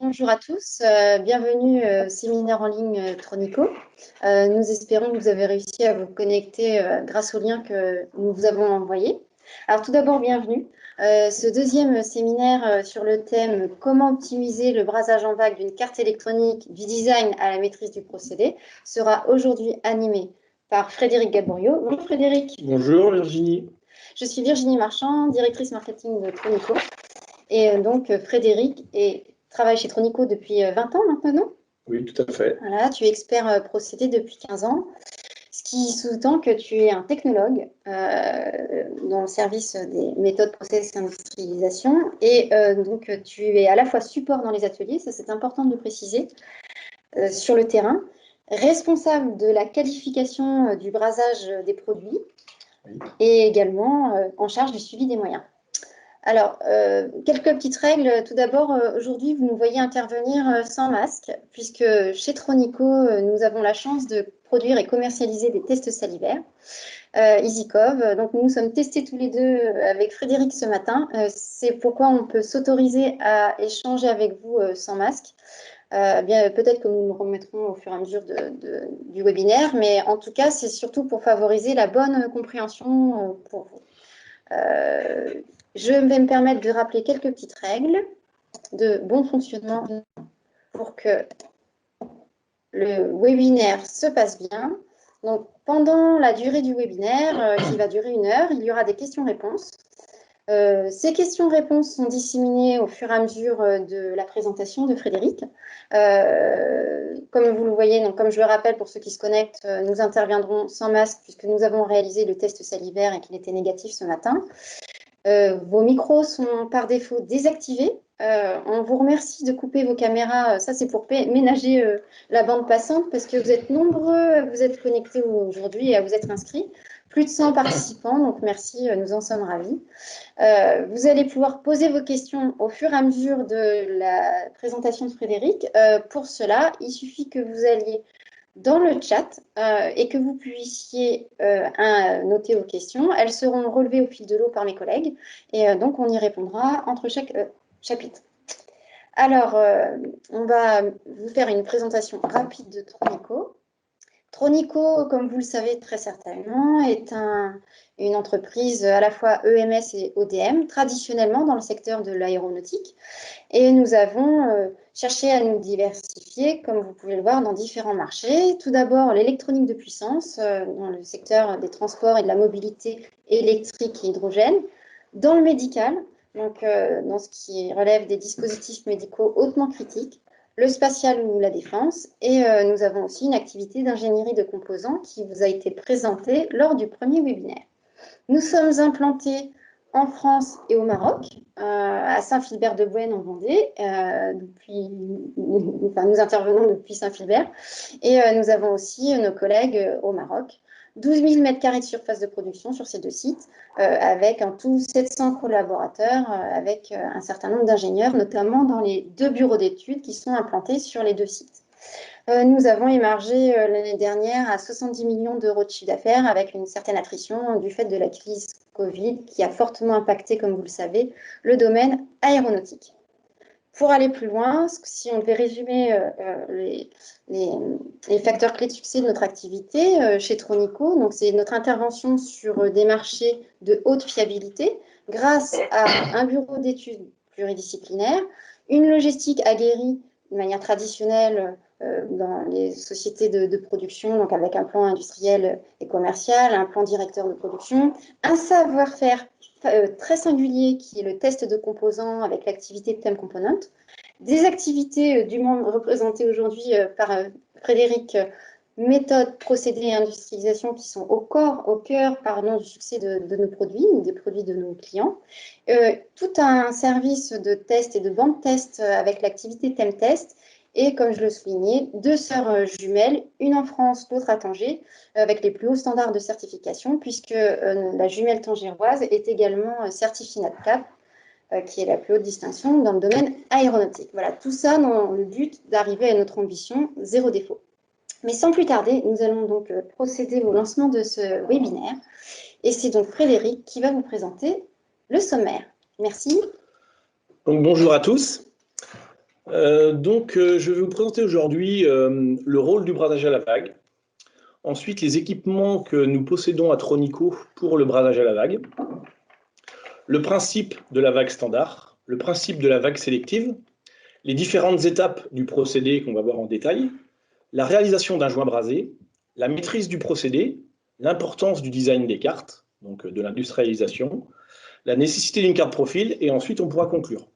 Bonjour à tous, bienvenue au séminaire en ligne Tronico. Nous espérons que vous avez réussi à vous connecter grâce au lien que nous vous avons envoyé. Alors tout d'abord, bienvenue. Ce deuxième séminaire sur le thème « Comment optimiser le brasage en vague d'une carte électronique du design à la maîtrise du procédé » sera aujourd'hui animé par Frédéric Gaborio. Bonjour Frédéric. Bonjour Virginie. Je suis Virginie Marchand, directrice marketing de Tronico. Et donc Frédéric travaille chez Tronico depuis 20 ans maintenant. Oui, tout à fait. Voilà, tu es expert procédé depuis 15 ans, ce qui sous-tend que tu es un technologue dans le service des méthodes, process et industrialisation. Et donc, tu es à la fois support dans les ateliers, ça c'est important de le préciser, sur le terrain, responsable de la qualification du brasage des produits et également en charge du suivi des moyens. Alors, quelques petites règles. Tout d'abord, aujourd'hui, vous nous voyez intervenir sans masque, puisque chez Tronico, nous avons la chance de produire et commercialiser des tests salivaires, EasyCov. Donc, nous nous sommes testés tous les deux avec Frédéric ce matin. C'est pourquoi on peut s'autoriser à échanger avec vous sans masque. Bien, peut-être que nous nous remettrons au fur et à mesure du webinaire, mais en tout cas, c'est surtout pour favoriser la bonne compréhension pour vous. Je vais me permettre de rappeler quelques petites règles de bon fonctionnement pour que le webinaire se passe bien. Donc, pendant la durée du webinaire, qui va durer 1 heure, il y aura des questions-réponses. Ces questions-réponses sont disséminées au fur et à mesure de la présentation de Frédéric. Comme vous le voyez, donc, comme je le rappelle pour ceux qui se connectent, nous interviendrons sans masque puisque nous avons réalisé le test salivaire et qu'il était négatif ce matin. Vos micros sont par défaut désactivés. On vous remercie de couper vos caméras. Ça, c'est pour ménager la bande passante parce que vous êtes nombreux à vous être connectés aujourd'hui et à vous être inscrits. Plus de 100 participants, donc merci, nous en sommes ravis. Vous allez pouvoir poser vos questions au fur et à mesure de la présentation de Frédéric. Pour cela, il suffit que vous alliez dans le chat et que vous puissiez noter vos questions. Elles seront relevées au fil de l'eau par mes collègues et donc on y répondra entre chaque chapitre. Alors, on va vous faire une présentation rapide de Tronico. Tronico, comme vous le savez très certainement, est une entreprise à la fois EMS et ODM, traditionnellement dans le secteur de l'aéronautique. Et nous avons cherché à nous diversifier, comme vous pouvez le voir, dans différents marchés. Tout d'abord, l'électronique de puissance, dans le secteur des transports et de la mobilité électrique et hydrogène. Dans le médical, donc dans ce qui relève des dispositifs médicaux hautement critiques, le spatial ou la défense. Et nous avons aussi une activité d'ingénierie de composants qui vous a été présentée lors du premier webinaire. Nous sommes implantés en France et au Maroc, à Saint-Philbert-de-Bouenne en Vendée. Nous intervenons depuis Saint-Philbert. Et nous avons aussi nos collègues au Maroc. 12 000 m² de surface de production sur ces 2 sites, avec en tout 700 collaborateurs, avec un certain nombre d'ingénieurs, notamment dans les 2 bureaux d'études qui sont implantés sur les 2 sites. Nous avons émargé l'année dernière à 70 millions d'euros de chiffre d'affaires avec une certaine attrition du fait de la crise Covid qui a fortement impacté, comme vous le savez, le domaine aéronautique. Pour aller plus loin, si on devait résumer les facteurs clés de succès de notre activité chez Tronico, donc c'est notre intervention sur des marchés de haute fiabilité grâce à un bureau d'études pluridisciplinaire, une logistique aguerrie de manière traditionnelle dans les sociétés de production, donc avec un plan industriel et commercial, un plan directeur de production, un savoir-faire très singulier qui est le test de composants avec l'activité de Thème Component, des activités dûment représentées aujourd'hui par Frédéric, méthode, procédés et industrialisation qui sont au cœur du succès de nos produits ou des produits de nos clients. Tout un service de test et de banque test avec l'activité Thème Test. Et comme je le soulignais, 2 sœurs jumelles, une en France, l'autre à Tanger, avec les plus hauts standards de certification, puisque la jumelle tangéroise est également certifiée NADCAP, qui est la plus haute distinction dans le domaine aéronautique. Voilà, tout ça dans le but d'arriver à notre ambition, 0 défaut. Mais sans plus tarder, nous allons donc procéder au lancement de ce webinaire. Et c'est donc Frédéric qui va vous présenter le sommaire. Merci. Donc, bonjour à tous. Je vais vous présenter aujourd'hui le rôle du bradage à la vague. Ensuite, les équipements que nous possédons à Tronico pour le bradage à la vague. Le principe de la vague standard, le principe de la vague sélective, les différentes étapes du procédé qu'on va voir en détail, la réalisation d'un joint brasé, la maîtrise du procédé, l'importance du design des cartes, donc de l'industrialisation, la nécessité d'une carte profil, et ensuite on pourra conclure.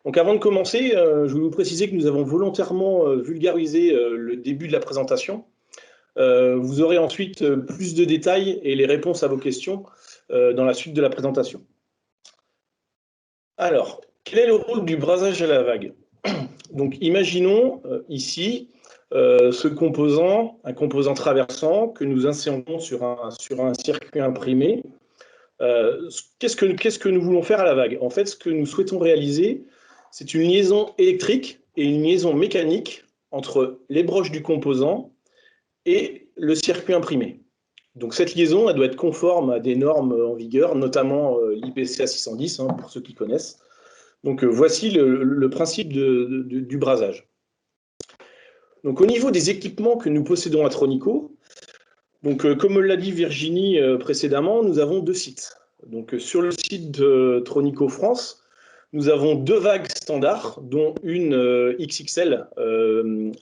Donc avant de commencer, je vais vous préciser que nous avons volontairement vulgarisé le début de la présentation. Vous aurez ensuite plus de détails et les réponses à vos questions dans la suite de la présentation. Alors, quel est le rôle du brasage à la vague? Donc imaginons ici ce composant, un composant traversant que nous insérons sur un circuit imprimé. Qu'est-ce que nous voulons faire à la vague? En fait, ce que nous souhaitons réaliser, c'est une liaison électrique et une liaison mécanique entre les broches du composant et le circuit imprimé. Donc cette liaison, elle doit être conforme à des normes en vigueur, notamment l'IPCA 610, hein, pour ceux qui connaissent. Donc voici le principe du brasage. Donc au niveau des équipements que nous possédons à Tronico, comme l'a dit Virginie précédemment, nous avons deux sites. Donc sur le site de Tronico France, nous avons deux vagues standards, dont une XXL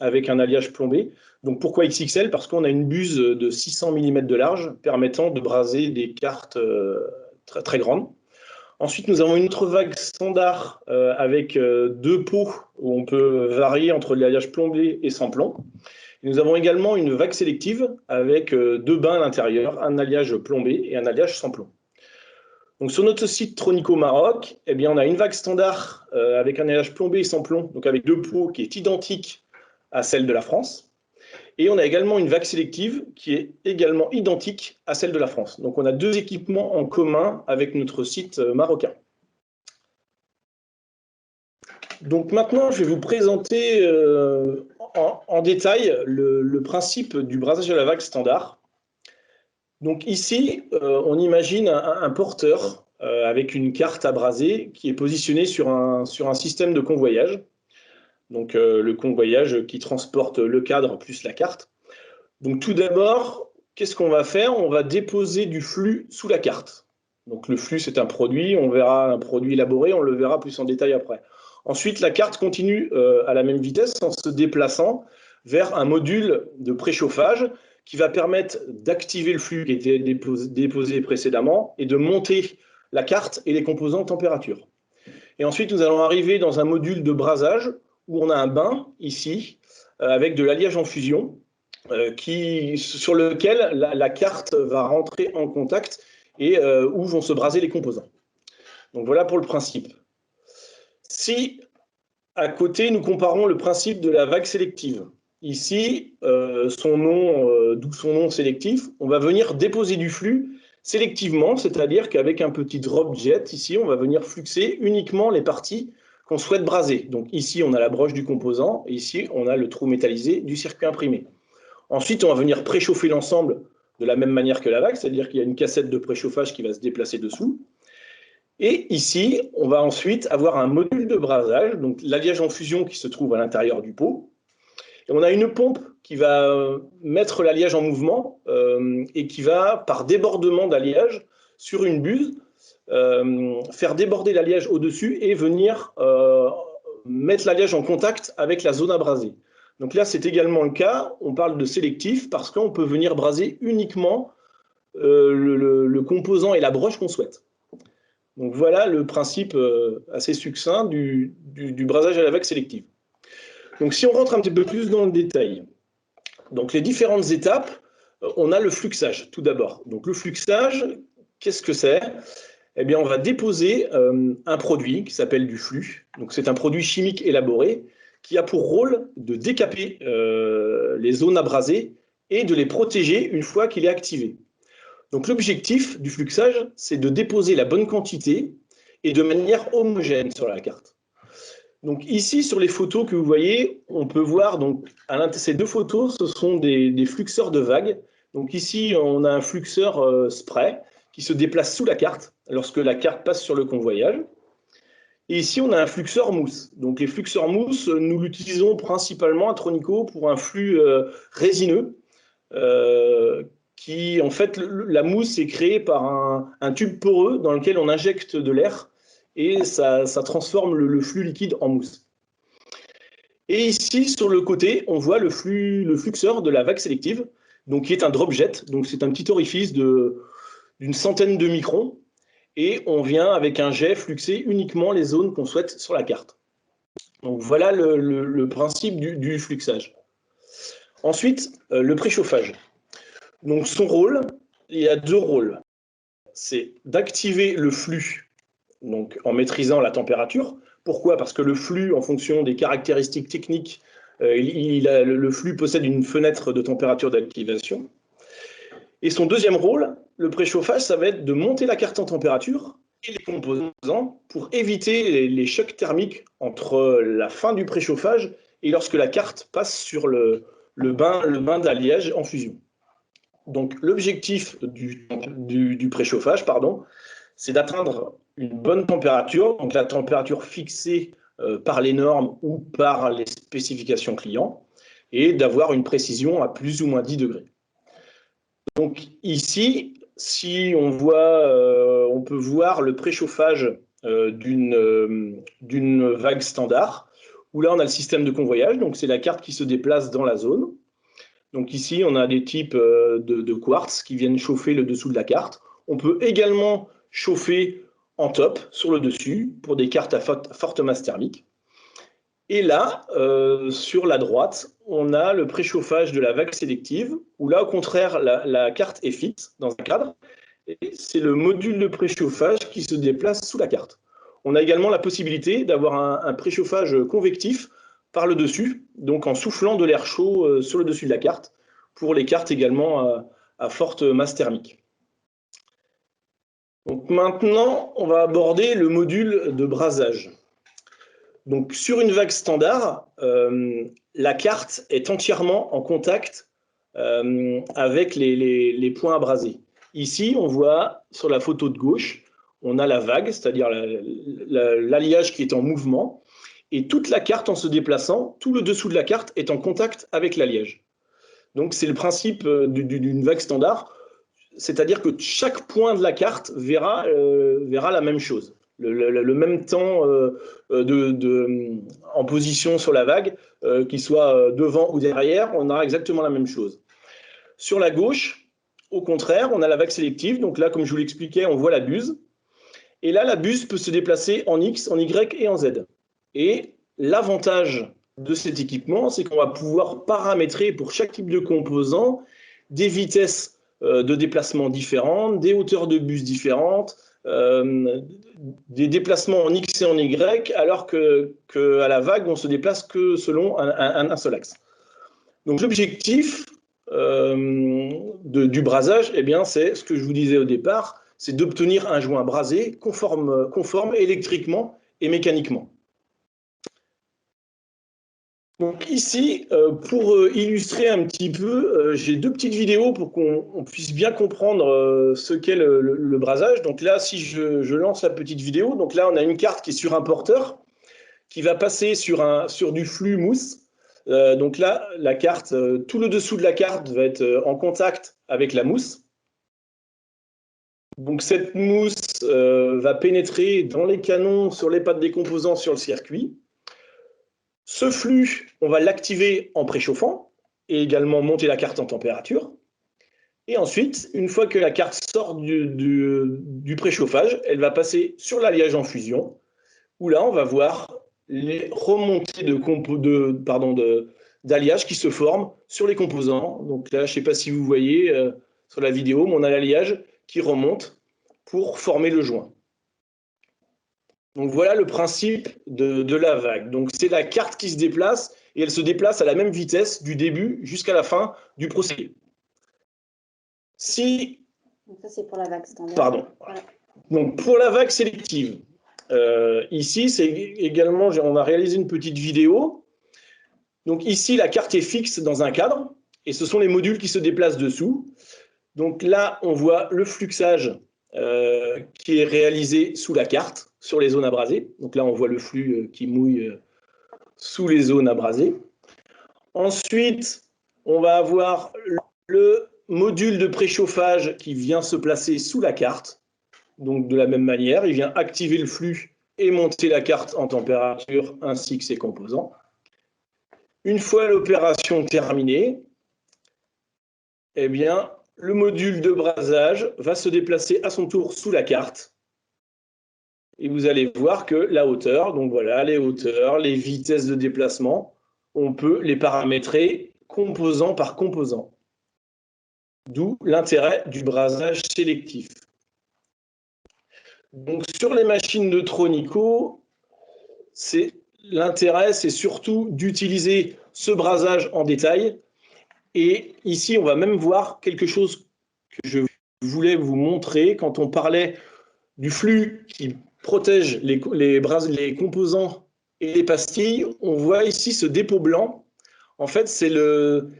avec un alliage plombé. Donc pourquoi XXL? Parce qu'on a une buse de 600 mm de large permettant de braser des cartes très, très grandes. Ensuite, nous avons une autre vague standard avec deux pots où on peut varier entre l'alliage plombé et sans plomb. Et nous avons également une vague sélective avec deux bains à l'intérieur, un alliage plombé et un alliage sans plomb. Donc sur notre site Tronico Maroc, eh bien, on a une vague standard avec un alliage plombé et sans plomb, donc avec deux pots qui est identique à celle de la France. Et on a également une vague sélective qui est également identique à celle de la France. Donc on a deux équipements en commun avec notre site marocain. Donc maintenant, je vais vous présenter en détail le principe du brasage à la vague standard. Donc ici, on imagine un porteur avec une carte à braser qui est positionné sur un système de convoyage. Donc le convoyage qui transporte le cadre plus la carte. Donc tout d'abord, qu'est-ce qu'on va faire? On va déposer du flux sous la carte. Donc le flux, c'est un produit, on verra un produit élaboré, on le verra plus en détail après. Ensuite, la carte continue à la même vitesse en se déplaçant vers un module de préchauffage qui va permettre d'activer le flux qui était déposé précédemment et de monter la carte et les composants en température. Et ensuite, nous allons arriver dans un module de brasage où on a un bain ici avec de l'alliage en fusion sur lequel la carte va rentrer en contact et où vont se braser les composants. Donc voilà pour le principe. Si à côté, nous comparons le principe de la vague sélective. Ici, d'où son nom sélectif, on va venir déposer du flux sélectivement, c'est-à-dire qu'avec un petit drop jet, ici, on va venir fluxer uniquement les parties qu'on souhaite braser. Donc ici, on a la broche du composant, et ici, on a le trou métallisé du circuit imprimé. Ensuite, on va venir préchauffer l'ensemble de la même manière que la vague, c'est-à-dire qu'il y a une cassette de préchauffage qui va se déplacer dessous. Et ici, on va ensuite avoir un module de brasage, donc l'alliage en fusion qui se trouve à l'intérieur du pot. Et on a une pompe qui va mettre l'alliage en mouvement et qui va, par débordement d'alliage sur une buse, faire déborder l'alliage au-dessus et venir mettre l'alliage en contact avec la zone à braser. Donc là, c'est également le cas. On parle de sélectif parce qu'on peut venir braser uniquement le composant et la broche qu'on souhaite. Donc voilà le principe assez succinct du brasage à la vague sélective. Donc si on rentre un petit peu plus dans le détail, donc les différentes étapes, on a le fluxage tout d'abord. Donc le fluxage, qu'est-ce que c'est? Eh bien on va déposer un produit qui s'appelle du flux. Donc c'est un produit chimique élaboré qui a pour rôle de décaper les zones à braser et de les protéger une fois qu'il est activé. Donc l'objectif du fluxage, c'est de déposer la bonne quantité et de manière homogène sur la carte. Donc ici, sur les photos que vous voyez, on peut voir, donc, ces deux photos, ce sont des fluxeurs de vagues. Donc ici, on a un fluxeur spray qui se déplace sous la carte lorsque la carte passe sur le convoyage. Et ici, on a un fluxeur mousse. Donc, les fluxeurs mousse, nous l'utilisons principalement à Tronico pour un flux résineux, qui, en fait, la mousse est créée par un tube poreux dans lequel on injecte de l'air et ça transforme le flux liquide en mousse. Et ici, sur le côté, on voit le fluxeur de la vague sélective, donc qui est un drop-jet. Donc, c'est un petit orifice d'une centaine de microns. Et on vient avec un jet fluxer uniquement les zones qu'on souhaite sur la carte. Donc voilà le principe du fluxage. Ensuite, le préchauffage. Donc son rôle, il y a deux rôles. C'est d'activer le flux donc, en maîtrisant la température. Pourquoi? Parce que le flux, en fonction des caractéristiques techniques, le flux possède une fenêtre de température d'activation. Et son deuxième rôle, le préchauffage, ça va être de monter la carte en température et les composants pour éviter les chocs thermiques entre la fin du préchauffage et lorsque la carte passe sur le bain d'alliage en fusion. Donc l'objectif du préchauffage, c'est d'atteindre une bonne température, donc la température fixée par les normes ou par les spécifications clients, et d'avoir une précision à plus ou moins 10 degrés. Donc ici, si on peut voir le préchauffage d'une vague standard, où là on a le système de convoyage, donc c'est la carte qui se déplace dans la zone. Donc ici on a des types de quartz qui viennent chauffer le dessous de la carte. On peut également chauffer en top sur le dessus pour des cartes à forte masse thermique. Et là, sur la droite, on a le préchauffage de la vague sélective, où là, au contraire, la carte est fixe dans un cadre, et c'est le module de préchauffage qui se déplace sous la carte. On a également la possibilité d'avoir un préchauffage convectif par le dessus, donc en soufflant de l'air chaud sur le dessus de la carte, pour les cartes également à forte masse thermique. Donc maintenant, on va aborder le module de brasage. Donc, sur une vague standard, la carte est entièrement en contact avec les points à braser. Ici, on voit sur la photo de gauche, on a la vague, c'est-à-dire l'alliage qui est en mouvement, et toute la carte en se déplaçant, tout le dessous de la carte est en contact avec l'alliage. Donc, c'est le principe d'une vague standard, c'est-à-dire que chaque point de la carte verra la même chose. Le même temps en position sur la vague, qu'il soit devant ou derrière, on aura exactement la même chose. Sur la gauche, au contraire, on a la vague sélective. Donc là, comme je vous l'expliquais, on voit la buse. Et là, la buse peut se déplacer en X, en Y et en Z. Et l'avantage de cet équipement, c'est qu'on va pouvoir paramétrer pour chaque type de composant des vitesses de déplacement différentes, des hauteurs de buse différentes, des déplacements en X et en Y, alors qu'à la vague, on se déplace que selon un seul axe. Donc l'objectif du brasage, eh bien, c'est ce que je vous disais au départ, c'est d'obtenir un joint brasé conforme électriquement et mécaniquement. Donc ici, pour illustrer un petit peu, j'ai deux petites vidéos pour qu'on puisse bien comprendre ce qu'est le brasage. Donc là, si je lance la petite vidéo, donc là, on a une carte qui est sur un porteur qui va passer sur du flux mousse. Donc là, la carte, tout le dessous de la carte va être en contact avec la mousse. Donc cette mousse va pénétrer dans les canons, sur les pattes des composants, sur le circuit. Ce flux, on va l'activer en préchauffant et également monter la carte en température. Et ensuite, une fois que la carte sort du préchauffage, elle va passer sur l'alliage en fusion, où là, on va voir les remontées d'alliage qui se forment sur les composants. Donc là, je ne sais pas si vous voyez sur la vidéo, mais on a l'alliage qui remonte pour former le joint. Donc voilà le principe de la vague. Donc c'est la carte qui se déplace et elle se déplace à la même vitesse du début jusqu'à la fin du procédé. Donc ça c'est pour la vague standard. Pardon. Voilà. Donc pour la vague sélective, ici c'est également, on a réalisé une petite vidéo. Donc ici la carte est fixe dans un cadre, et ce sont les modules qui se déplacent dessous. Donc là, on voit le fluxage qui est réalisé sous la carte, sur les zones abrasées. Donc là, on voit le flux qui mouille sous les zones abrasées. Ensuite, on va avoir le module de préchauffage qui vient se placer sous la carte. Donc de la même manière, il vient activer le flux et monter la carte en température ainsi que ses composants. Une fois l'opération terminée, eh bien, le module de brasage va se déplacer à son tour sous la carte. Et vous allez voir que la hauteur, donc voilà, les hauteurs, les vitesses de déplacement, on peut les paramétrer composant par composant. D'où l'intérêt du brasage sélectif. Donc sur les machines de Tronico, l'intérêt, c'est surtout d'utiliser ce brasage en détail. Et ici, on va même voir quelque chose que je voulais vous montrer quand on parlait du flux qui protège les composants et les pastilles. On voit ici ce dépôt blanc. En fait, c'est le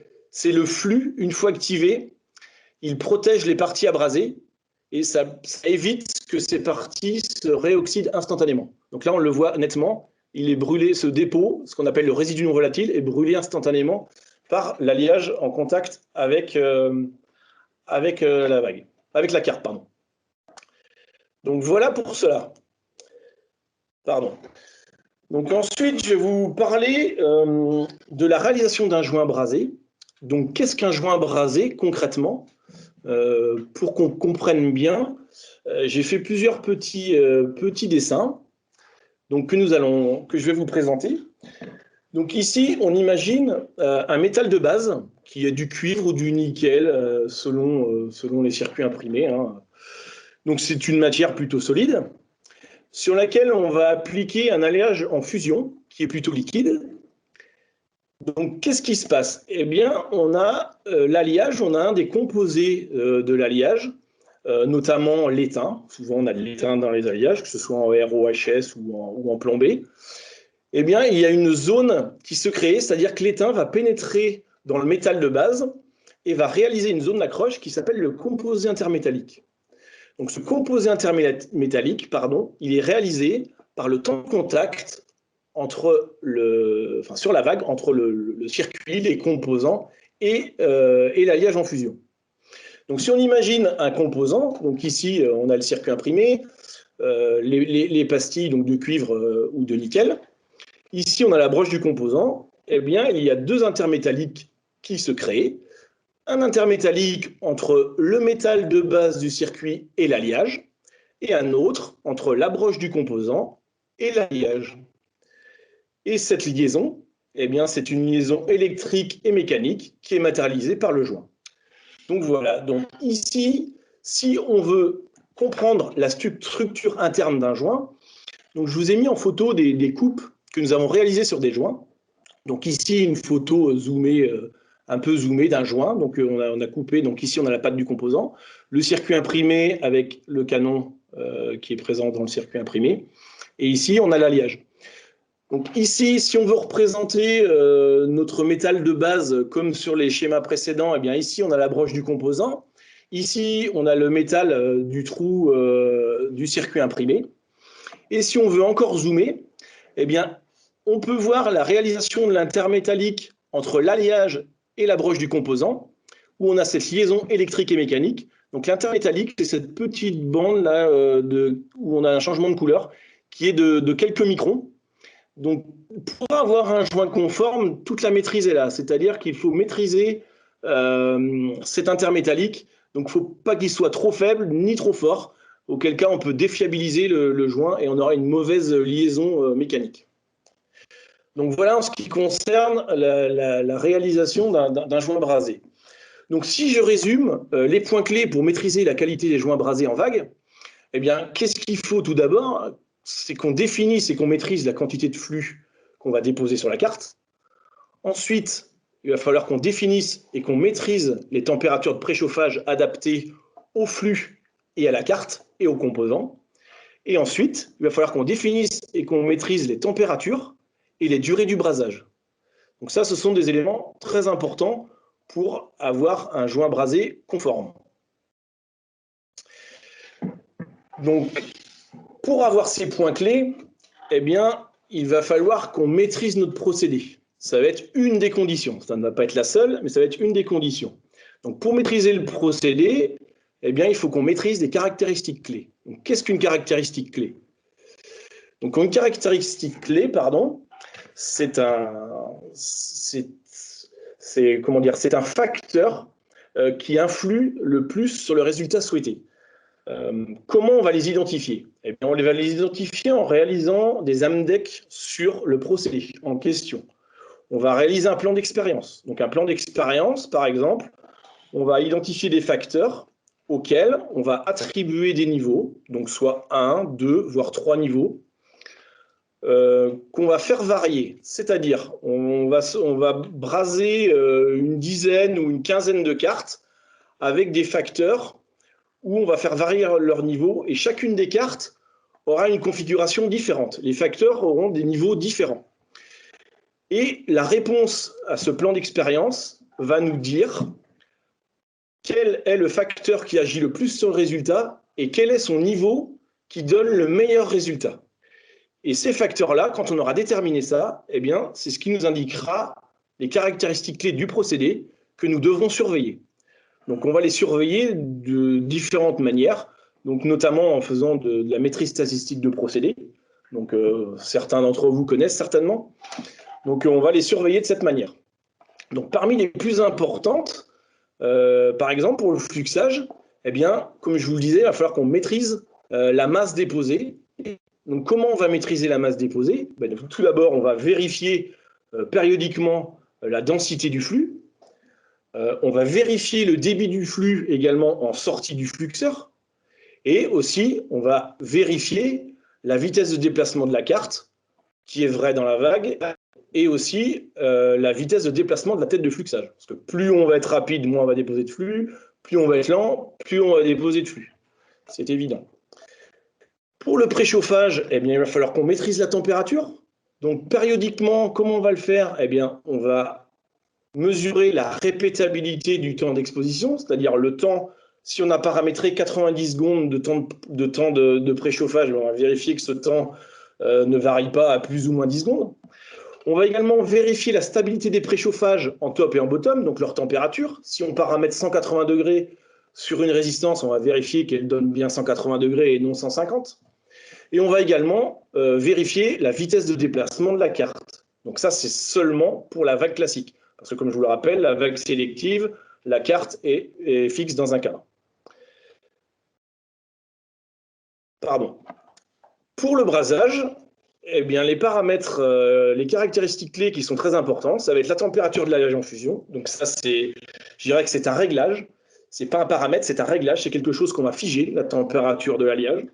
flux, une fois activé, il protège les parties abrasées et ça évite que ces parties se réoxydent instantanément. Donc là, on le voit nettement, il est brûlé, ce dépôt, ce qu'on appelle le résidu non volatile, est brûlé instantanément par l'alliage en contact avec la vague, avec la carte, pardon. Donc voilà pour cela. Pardon. Donc ensuite, je vais vous parler de la réalisation d'un joint brasé. Donc qu'est-ce qu'un joint brasé concrètement? Pour qu'on comprenne bien, j'ai fait plusieurs petits dessins donc, que je vais vous présenter. Donc ici, on imagine un métal de base qui est du cuivre ou du nickel selon les circuits imprimés. Hein. Donc c'est une matière plutôt solide sur laquelle on va appliquer un alliage en fusion qui est plutôt liquide. Donc qu'est-ce qui se passe? Eh bien, on a l'alliage, on a un des composés de l'alliage, notamment l'étain. Souvent, on a de l'étain dans les alliages, que ce soit en ROHS ou en plombé. Eh bien, il y a une zone qui se crée, c'est-à-dire que l'étain va pénétrer dans le métal de base et va réaliser une zone d'accroche qui s'appelle le composé intermétallique. Donc, ce composé intermétallique, il est réalisé par le temps de contact sur la vague entre le circuit, les composants et l'alliage en fusion. Donc, si on imagine un composant, donc ici, on a le circuit imprimé, les pastilles donc de cuivre ou de nickel. Ici, on a la broche du composant. Eh bien, il y a deux intermétalliques qui se créent. Un intermétallique entre le métal de base du circuit et l'alliage, et un autre entre la broche du composant et l'alliage. Et cette liaison, eh bien, c'est une liaison électrique et mécanique qui est matérialisée par le joint. Donc voilà, donc ici, si on veut comprendre la structure interne d'un joint, donc je vous ai mis en photo des coupes que nous avons réalisées sur des joints. Donc ici, une photo zoomée, un peu zoomée d'un joint. Donc on a coupé, donc ici on a la patte du composant, le circuit imprimé avec le canon qui est présent dans le circuit imprimé. Et ici, on a l'alliage. Donc ici, si on veut représenter notre métal de base comme sur les schémas précédents, eh bien ici, on a la broche du composant. Ici, on a le métal du trou du circuit imprimé. Et si on veut encore zoomer, eh bien, on peut voir la réalisation de l'intermétallique entre l'alliage et la broche du composant, où on a cette liaison électrique et mécanique. Donc l'intermétallique, c'est cette petite bande là où on a un changement de couleur qui est de quelques microns. Donc, pour avoir un joint conforme, toute la maîtrise est là. C'est-à-dire qu'il faut maîtriser cet intermétallique. Donc, il ne faut pas qu'il soit trop faible ni trop fort, auquel cas on peut défiabiliser le joint et on aura une mauvaise liaison mécanique. Donc, voilà en ce qui concerne la réalisation d'un joint brasé. Donc, si je résume les points clés pour maîtriser la qualité des joints brasés en vague, eh bien, qu'est-ce qu'il faut tout d'abord? C'est qu'on définisse et qu'on maîtrise la quantité de flux qu'on va déposer sur la carte. Ensuite, il va falloir qu'on définisse et qu'on maîtrise les températures de préchauffage adaptées au flux et à la carte et aux composants. Et ensuite, il va falloir qu'on définisse et qu'on maîtrise les températures et les durées du brasage. Donc ça, ce sont des éléments très importants pour avoir un joint brasé conforme. Donc, pour avoir ces points clés, eh bien, il va falloir qu'on maîtrise notre procédé. Ça va être une des conditions. Ça ne va pas être la seule, mais ça va être une des conditions. Donc, pour maîtriser le procédé, eh bien, il faut qu'on maîtrise des caractéristiques clés. Qu'est-ce qu'une caractéristique clé? Donc, une caractéristique clé, pardon, c'est un facteur qui influe le plus sur le résultat souhaité. Comment on va les identifier? Eh bien, on va les identifier en réalisant des AMDEC sur le procédé en question. On va réaliser un plan d'expérience. Donc, un plan d'expérience, par exemple, on va identifier des facteurs auxquels on va attribuer des niveaux, donc soit 1, 2, voire 3 niveaux, qu'on va faire varier. C'est-à-dire, on va braser une dizaine ou une quinzaine de cartes avec des facteurs où on va faire varier leur niveau, et chacune des cartes aura une configuration différente. Les facteurs auront des niveaux différents. Et la réponse à ce plan d'expérience va nous dire quel est le facteur qui agit le plus sur le résultat et quel est son niveau qui donne le meilleur résultat. Et ces facteurs-là, quand on aura déterminé ça, eh bien, c'est ce qui nous indiquera les caractéristiques clés du procédé que nous devrons surveiller. Donc, on va les surveiller de différentes manières, donc notamment en faisant de la maîtrise statistique de procédés. Donc, certains d'entre vous connaissent certainement. Donc, on va les surveiller de cette manière. Donc, parmi les plus importantes, par exemple, pour le fluxage, eh bien, comme je vous le disais, il va falloir qu'on maîtrise la masse déposée. Donc, comment on va maîtriser la masse déposée? Donc, tout d'abord, on va vérifier périodiquement la densité du flux. On va vérifier le débit du flux également en sortie du fluxeur. Et aussi, on va vérifier la vitesse de déplacement de la carte, qui est vraie dans la vague, et aussi la vitesse de déplacement de la tête de fluxage. Parce que plus on va être rapide, moins on va déposer de flux, plus on va être lent, plus on va déposer de flux. C'est évident. Pour le préchauffage, eh bien, il va falloir qu'on maîtrise la température. Donc, périodiquement, comment on va le faire? Eh bien, on va mesurer la répétabilité du temps d'exposition, c'est-à-dire le temps, si on a paramétré 90 secondes de temps de préchauffage, on va vérifier que ce temps ne varie pas à plus ou moins 10 secondes. On va également vérifier la stabilité des préchauffages en top et en bottom, donc leur température. Si on paramètre 180 degrés sur une résistance, on va vérifier qu'elle donne bien 180 degrés et non 150. Et on va également vérifier la vitesse de déplacement de la carte. Donc ça, c'est seulement pour la vague classique. Parce que comme je vous le rappelle, la vague sélective, la carte est fixe dans un cadre. Pardon. Pour le brasage, eh bien, les paramètres, les caractéristiques clés qui sont très importantes, ça va être la température de l'alliage en fusion. Donc ça, je dirais que c'est un réglage. Ce n'est pas un paramètre, c'est un réglage. C'est quelque chose qu'on va figer, la température de l'alliage.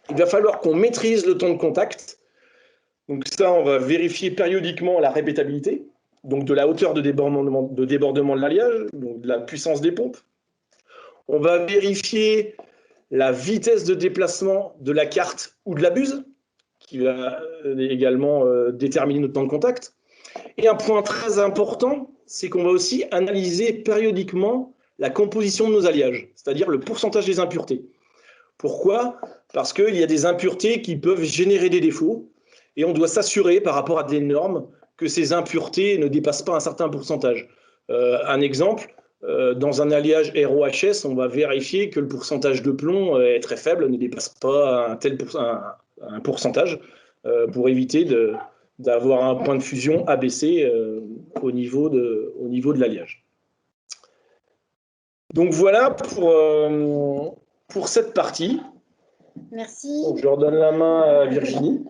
Il va falloir qu'on maîtrise le temps de contact. Donc ça, on va vérifier périodiquement la répétabilité, donc de la hauteur de débordement de l'alliage, donc de la puissance des pompes. On va vérifier la vitesse de déplacement de la carte ou de la buse, qui va également déterminer notre temps de contact. Et un point très important, c'est qu'on va aussi analyser périodiquement la composition de nos alliages, c'est-à-dire le pourcentage des impuretés. Pourquoi? Parce qu'il y a des impuretés qui peuvent générer des défauts, et on doit s'assurer par rapport à des normes que ces impuretés ne dépassent pas un certain pourcentage. Un exemple, dans un alliage ROHS, on va vérifier que le pourcentage de plomb est très faible, ne dépasse pas un pourcentage, pour éviter d'avoir un point de fusion abaissé au niveau de l'alliage. Donc voilà pour cette partie. Merci. Donc, je redonne la main à Virginie.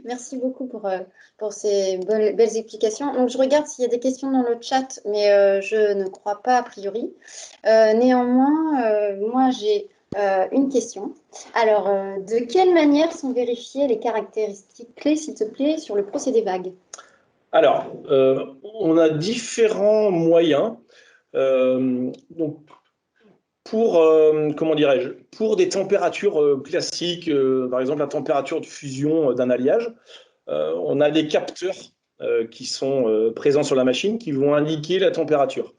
Merci beaucoup pour ces belles explications. Donc, je regarde s'il y a des questions dans le chat, mais je ne crois pas a priori. Néanmoins, moi, j'ai une question. Alors, de quelle manière sont vérifiées les caractéristiques clés, s'il te plaît, sur le procédé vague? Alors, on a différents moyens. Donc, comment dirais-je, pour des températures classiques, par exemple la température de fusion d'un alliage, on a des capteurs qui sont présents sur la machine qui vont indiquer la température.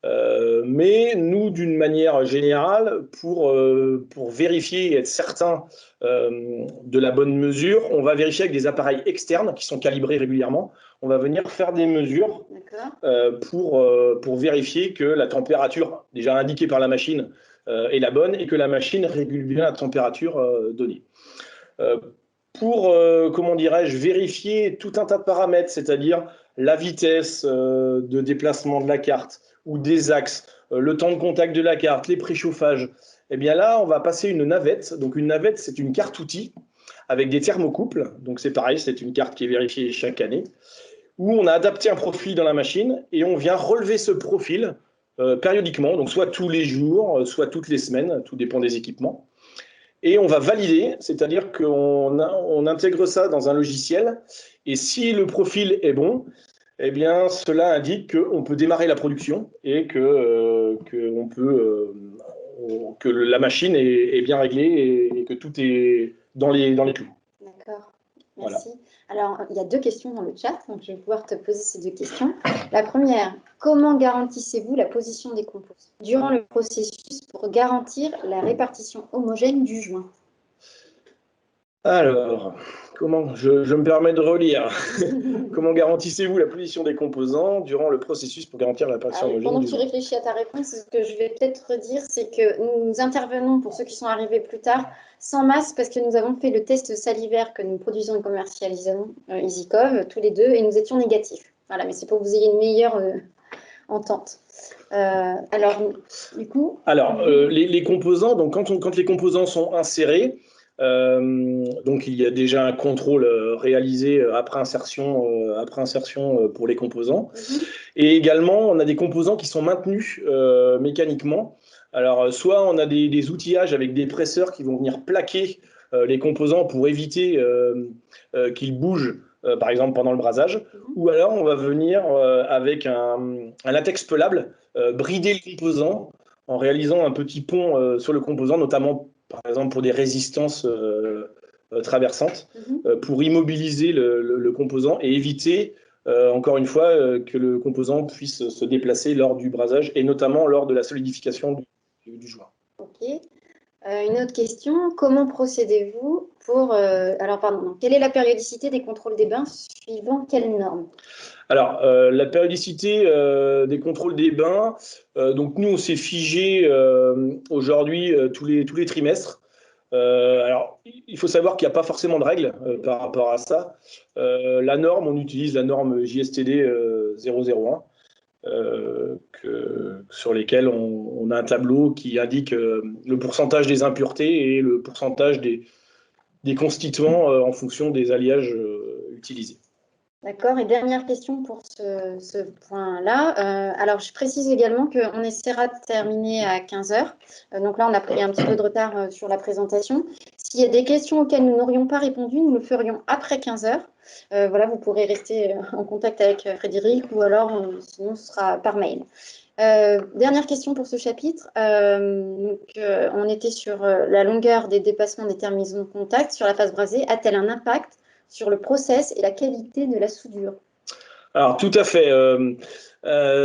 Mais nous, d'une manière générale, pour vérifier et être certain de la bonne mesure, on va vérifier avec des appareils externes qui sont calibrés régulièrement. On va venir faire des mesures pour vérifier que la température déjà indiquée par la machine est la bonne et que la machine régule bien la température donnée. Pour, comment dirais-je, vérifier tout un tas de paramètres, c'est-à-dire la vitesse de déplacement de la carte ou des axes, le temps de contact de la carte, les préchauffages, eh bien là, on va passer une navette. Donc une navette, c'est une carte outil avec des thermocouples. Donc c'est pareil, c'est une carte qui est vérifiée chaque année, où on a adapté un profil dans la machine et on vient relever ce profil périodiquement, donc soit tous les jours, soit toutes les semaines, tout dépend des équipements. Et on va valider, c'est-à-dire qu'on intègre ça dans un logiciel, et si le profil est bon, eh bien, cela indique qu'on peut démarrer la production et que la machine est bien réglée et que tout est dans les clous. D'accord, merci. Voilà. Alors, il y a 2 questions dans le chat, donc je vais pouvoir te poser ces 2 questions. La première, comment garantissez-vous la position des composants durant le processus pour garantir la répartition homogène du joint? Alors, je me permets de relire. Comment garantissez-vous la position des composants durant le processus pour garantir la répartition homogène pendant du que tu joint? réfléchis à ta réponse, ce que je vais peut-être dire, c'est que nous intervenons, pour ceux qui sont arrivés plus tard, sans masque, parce que nous avons fait le test salivaire que nous produisons et commercialisons, EasyCov, tous les deux, et nous étions négatifs. Voilà, mais c'est pour que vous ayez une meilleure entente. Alors, du coup... Alors, les composants, donc quand les composants sont insérés, donc il y a déjà un contrôle réalisé après insertion pour les composants. Et également, on a des composants qui sont maintenus mécaniquement. Alors, soit on a des outillages avec des presseurs qui vont venir plaquer les composants pour éviter qu'ils bougent, par exemple pendant le brasage, ou alors on va venir avec un latex pelable, brider le composant en réalisant un petit pont sur le composant, notamment par exemple pour des résistances traversantes, pour immobiliser le composant et éviter encore une fois, que le composant puisse se déplacer lors du brasage et notamment lors de la solidification du joint. Ok. Une autre question, comment procédez-vous pour... alors, pardon, quelle est la périodicité des contrôles des bains suivant quelles normes? Alors, la périodicité des contrôles des bains, donc nous, on s'est figé aujourd'hui tous les trimestres. Alors, il faut savoir qu'il n'y a pas forcément de règles par rapport à ça. La norme, on utilise la norme JSTD 001, sur lesquelles on a un tableau qui indique le pourcentage des impuretés et le pourcentage des constituants en fonction des alliages utilisés. D'accord. Et dernière question pour ce point-là. Alors, je précise également qu'on essaiera de terminer à 15 heures. Donc là, on a pris un petit peu de retard sur la présentation. S'il y a des questions auxquelles nous n'aurions pas répondu, nous le ferions après 15 heures. Voilà, vous pourrez rester en contact avec Frédéric ou alors, sinon, ce sera par mail. Dernière question pour ce chapitre. On était sur la longueur des dépassements des terminaisons de contact sur la phase brasée. A-t-elle un impact sur le process et la qualité de la soudure? Alors, tout à fait.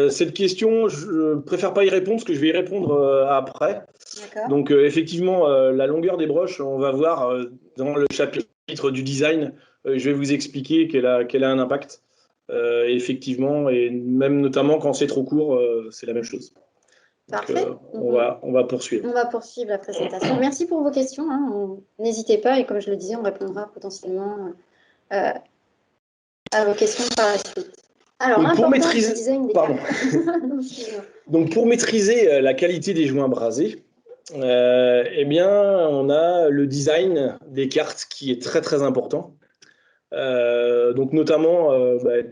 Cette question, je ne préfère pas y répondre parce que je vais y répondre après. Donc, effectivement, la longueur des broches, on va voir dans le chapitre du design, je vais vous expliquer qu'elle a un impact. Effectivement, et même notamment quand c'est trop court, c'est la même chose. Parfait. Donc, on va poursuivre. On va poursuivre la présentation. Merci pour vos questions. N'hésitez pas et comme je le disais, on répondra potentiellement à vos questions par la suite. Alors, donc, pour maîtriser, donc, pour maîtriser la qualité des joints brasés, eh bien, on a le design des cartes qui est très très important. Donc notamment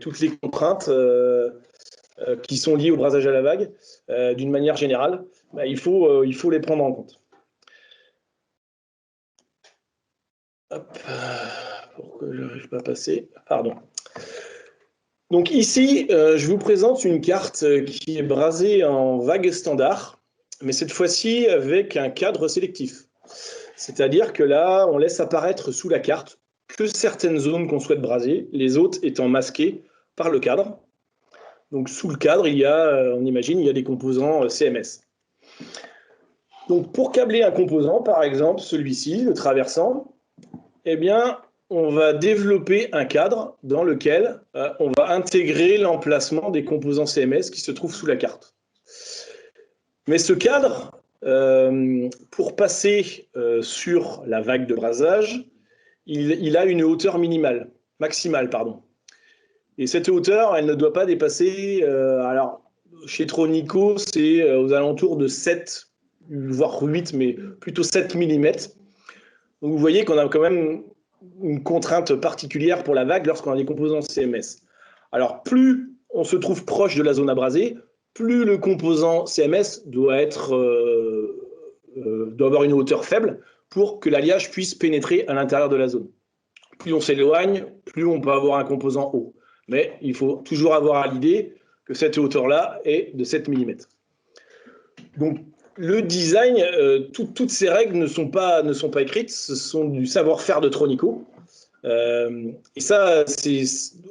toutes les contraintes qui sont liées au brasage à la vague, d'une manière générale, il faut les prendre en compte. Hop, pourquoi je n'arrive pas à passer? Pardon. Donc ici, je vous présente une carte qui est brasée en vague standard, mais cette fois-ci avec un cadre sélectif. C'est-à-dire que là, on laisse apparaître sous la carte que certaines zones qu'on souhaite braser, les autres étant masquées par le cadre. Donc sous le cadre, on imagine, il y a des composants CMS. Donc pour câbler un composant, par exemple celui-ci, le traversant, eh bien, on va développer un cadre dans lequel on va intégrer l'emplacement des composants CMS qui se trouvent sous la carte. Mais ce cadre, pour passer sur la vague de brasage, il a une hauteur maximale, pardon. Et cette hauteur, elle ne doit pas dépasser, alors chez Tronico, c'est aux alentours de 7, voire 8, mais plutôt 7 mm. Donc vous voyez qu'on a quand même une contrainte particulière pour la vague lorsqu'on a des composants CMS. Alors plus on se trouve proche de la zone abrasée, plus le composant CMS doit avoir une hauteur faible pour que l'alliage puisse pénétrer à l'intérieur de la zone. Plus on s'éloigne, plus on peut avoir un composant haut. Mais il faut toujours avoir à l'idée que cette hauteur-là est de 7 mm. Donc, le design, toutes ces règles ne sont pas écrites, ce sont du savoir-faire de Tronico. Et ça, c'est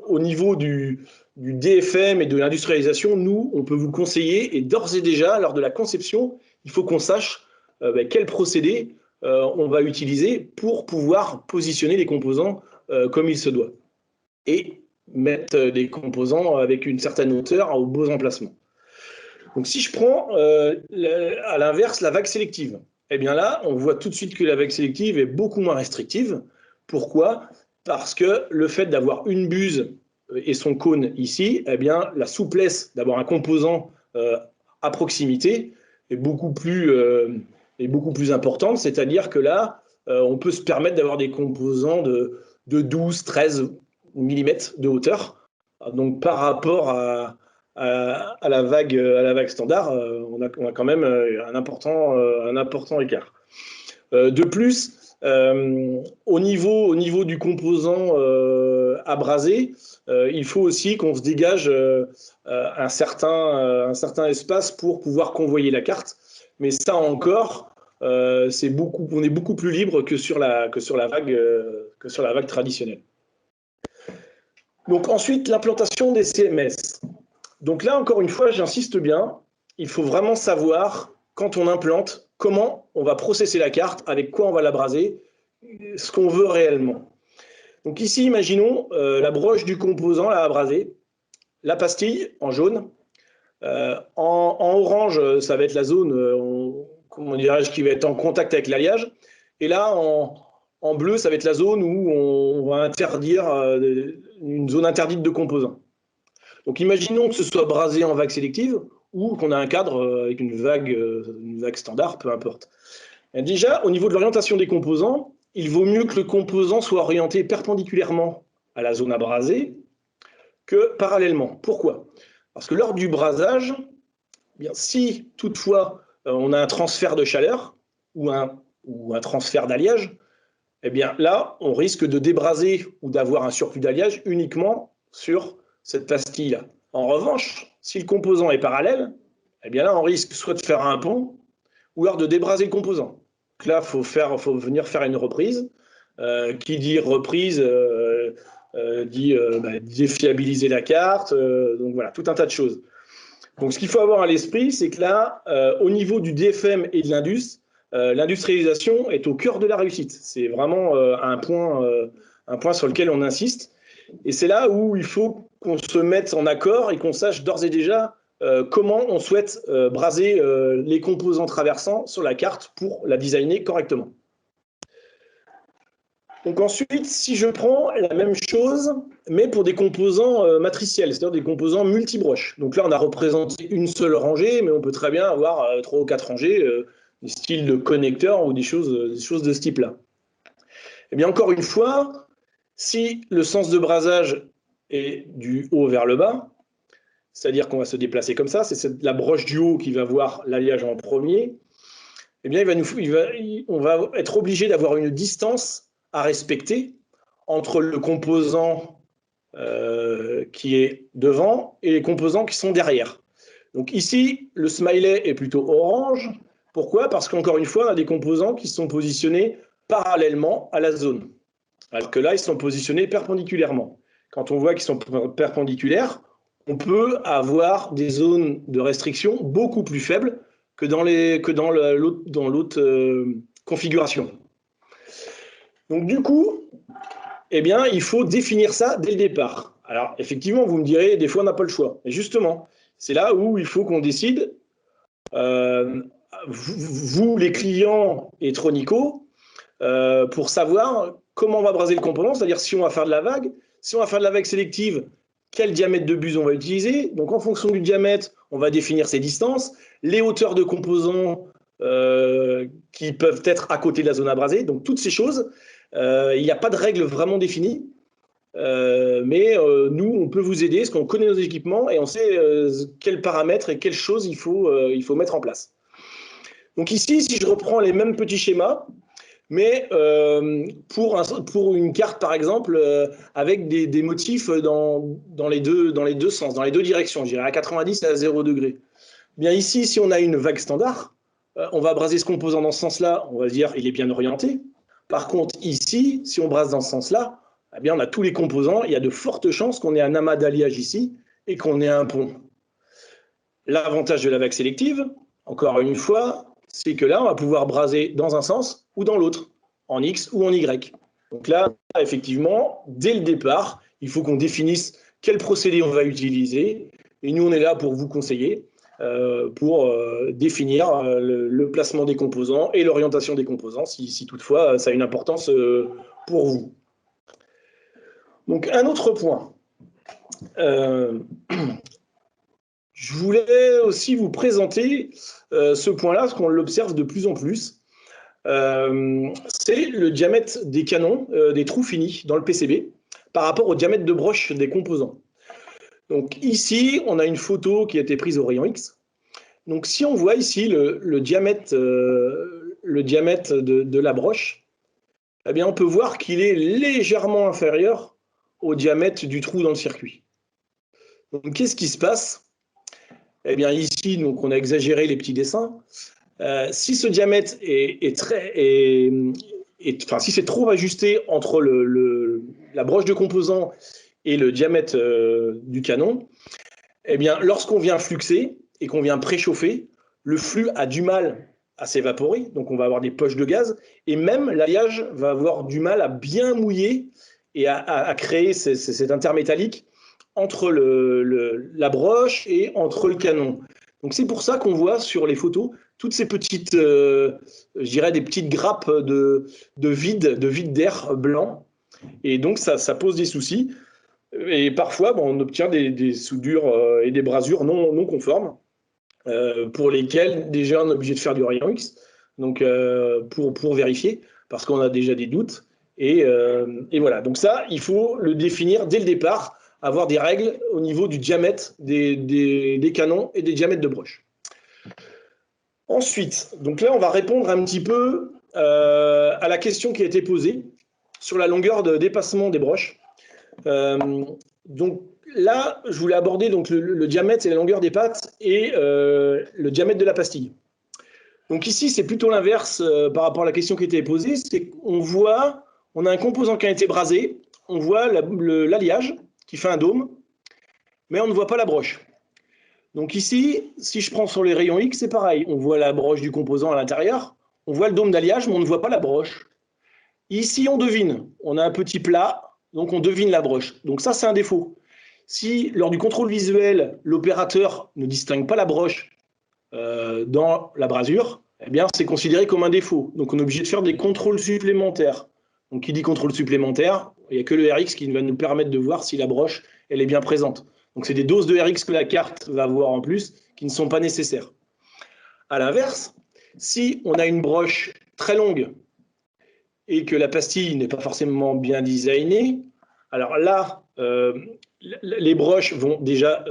au niveau du DFM et de l'industrialisation, nous, on peut vous conseiller, et d'ores et déjà, lors de la conception, il faut qu'on sache quel procédé on va utiliser pour pouvoir positionner les composants comme il se doit. Et mettre des composants avec une certaine hauteur aux beaux emplacements. Donc si je prends à l'inverse la vague sélective, eh bien là, on voit tout de suite que la vague sélective est beaucoup moins restrictive. Pourquoi? Parce que le fait d'avoir une buse et son cône ici, eh bien la souplesse d'avoir un composant à proximité est beaucoup plus importante, c'est-à-dire que là, on peut se permettre d'avoir des composants de 12, 13 mm de hauteur. Donc par rapport à la vague standard, on a quand même un important écart. De plus, au niveau du composant abrasé, il faut aussi qu'on se dégage un certain espace pour pouvoir convoyer la carte. Mais ça encore, on est beaucoup plus libre que sur la vague traditionnelle. Donc ensuite, l'implantation des CMS. Donc là, encore une fois, j'insiste bien, il faut vraiment savoir, quand on implante, comment on va processer la carte, avec quoi on va l'abraser, ce qu'on veut réellement. Donc ici, imaginons la broche du composant à abraser, la pastille en jaune, en orange, ça va être la zone qui va être en contact avec l'alliage, et là, en bleu, ça va être la zone où on va interdire une zone interdite de composants. Donc imaginons que ce soit brasé en vague sélective ou qu'on a un cadre avec une vague standard, peu importe. Et déjà, au niveau de l'orientation des composants, il vaut mieux que le composant soit orienté perpendiculairement à la zone abrasée que parallèlement. Pourquoi? Parce que lors du brasage, eh bien, si toutefois on a un transfert de chaleur ou un transfert d'alliage, eh bien là, on risque de débraser ou d'avoir un surplus d'alliage uniquement sur cette pastille-là. En revanche, si le composant est parallèle, eh bien là, on risque soit de faire un pont ou alors de débraser le composant. Donc là, il faut venir faire une reprise. Qui dit reprise dit défiabiliser la carte. Donc voilà, tout un tas de choses. Donc ce qu'il faut avoir à l'esprit, c'est que là, au niveau du DFM et de l'Indus, l'industrialisation est au cœur de la réussite. C'est vraiment un point sur lequel on insiste. Et c'est là où il faut qu'on se mette en accord et qu'on sache d'ores et déjà comment on souhaite braser les composants traversants sur la carte pour la designer correctement. Donc ensuite, si je prends la même chose, mais pour des composants matriciels, c'est-à-dire des composants multibroches. Donc là, on a représenté une seule rangée, mais on peut très bien avoir 3 ou 4 rangées, des styles de connecteurs ou des choses de ce type-là. Eh bien, encore une fois, si le sens de brasage est du haut vers le bas, c'est-à-dire qu'on va se déplacer comme ça, c'est la broche du haut qui va voir l'alliage en premier, eh bien, on va être obligé d'avoir une distance à respecter entre le composant qui est devant et les composants qui sont derrière. Donc ici, le smiley est plutôt orange. Pourquoi? Parce qu'encore une fois, on a des composants qui sont positionnés parallèlement à la zone. Alors que là, ils sont positionnés perpendiculairement. Quand on voit qu'ils sont perpendiculaires, on peut avoir des zones de restriction beaucoup plus faibles que dans l'autre configuration. Donc du coup, eh bien, il faut définir ça dès le départ. Alors effectivement, vous me direz, des fois on n'a pas le choix. Mais justement, c'est là où il faut qu'on décide, vous les clients et Tronico, pour savoir comment on va braser le composant, c'est-à-dire si on va faire de la vague. Si on va faire de la vague sélective, quel diamètre de buse on va utiliser. Donc en fonction du diamètre, on va définir ses distances, les hauteurs de composants qui peuvent être à côté de la zone à braser. Donc toutes ces choses, il n'y a pas de règle vraiment définie. Mais nous, on peut vous aider parce qu'on connaît nos équipements et on sait quels paramètres et quelles choses il faut mettre en place. Donc ici, si je reprends les mêmes petits schémas, mais pour une carte, par exemple, avec des motifs dans les deux sens, dans les deux directions, je dirais à 90 et à 0 degré. Bien ici, si on a une vague standard, on va braser ce composant dans ce sens-là, on va dire il est bien orienté. Par contre, ici, si on brasse dans ce sens-là, eh bien, on a tous les composants, il y a de fortes chances qu'on ait un amas d'alliage ici et qu'on ait un pont. L'avantage de la vague sélective, encore une fois, c'est que là, on va pouvoir braser dans un sens ou dans l'autre, en X ou en Y. Donc là, effectivement, dès le départ, il faut qu'on définisse quel procédé on va utiliser. Et nous, on est là pour vous conseiller, pour définir le placement des composants et l'orientation des composants, si toutefois ça a une importance pour vous. Donc, un autre point. Je voulais aussi vous présenter ce point-là, parce qu'on l'observe de plus en plus. C'est le diamètre des canons, des trous finis dans le PCB, par rapport au diamètre de broche des composants. Donc ici, on a une photo qui a été prise au rayon X. Donc si on voit ici le diamètre de la broche, eh bien, on peut voir qu'il est légèrement inférieur au diamètre du trou dans le circuit. Donc qu'est-ce qui se passe? Eh bien, ici, donc, on a exagéré les petits dessins. Si ce diamètre si c'est trop ajusté entre la broche de composant et le diamètre du canon, eh bien, lorsqu'on vient fluxer et qu'on vient préchauffer, le flux a du mal à s'évaporer, donc on va avoir des poches de gaz, et même l'alliage va avoir du mal à bien mouiller et à créer cet intermétallique entre la broche et entre le canon. Donc c'est pour ça qu'on voit sur les photos toutes ces petites, je dirais des petites grappes de vide d'air blanc. Et donc ça pose des soucis. Et parfois, on obtient des soudures et des brasures non conformes, pour lesquelles déjà on est obligé de faire du rayon X, donc pour vérifier, parce qu'on a déjà des doutes. Et voilà, donc ça, il faut le définir dès le départ, avoir des règles au niveau du diamètre des canons et des diamètres de broche. Ensuite, donc là, on va répondre un petit peu à la question qui a été posée sur la longueur de dépassement des broches. Donc là, je voulais aborder donc, le diamètre et la longueur des pattes et le diamètre de la pastille. Donc ici, c'est plutôt l'inverse par rapport à la question qui a été posée. C'est qu'on on a un composant qui a été brasé, on voit l'alliage qui fait un dôme, mais on ne voit pas la broche. Donc ici, si je prends sur les rayons X, c'est pareil. On voit la broche du composant à l'intérieur, on voit le dôme d'alliage, mais on ne voit pas la broche. Ici, on devine. On a un petit plat, donc on devine la broche. Donc ça, c'est un défaut. Si, lors du contrôle visuel, l'opérateur ne distingue pas la broche dans la brasure, eh bien, c'est considéré comme un défaut. Donc on est obligé de faire des contrôles supplémentaires. Donc qui dit contrôle supplémentaire, il n'y a que le RX qui va nous permettre de voir si la broche elle est bien présente. Donc c'est des doses de RX que la carte va avoir en plus qui ne sont pas nécessaires. À l'inverse, si on a une broche très longue et que la pastille n'est pas forcément bien designée, alors là, les broches vont déjà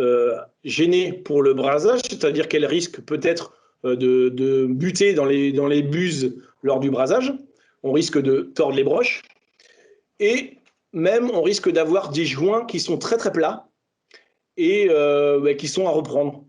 gêner pour le brasage, c'est-à-dire qu'elles risquent peut-être de buter dans les buses lors du brasage. On risque de tordre les broches et même on risque d'avoir des joints qui sont très très plats et qui sont à reprendre.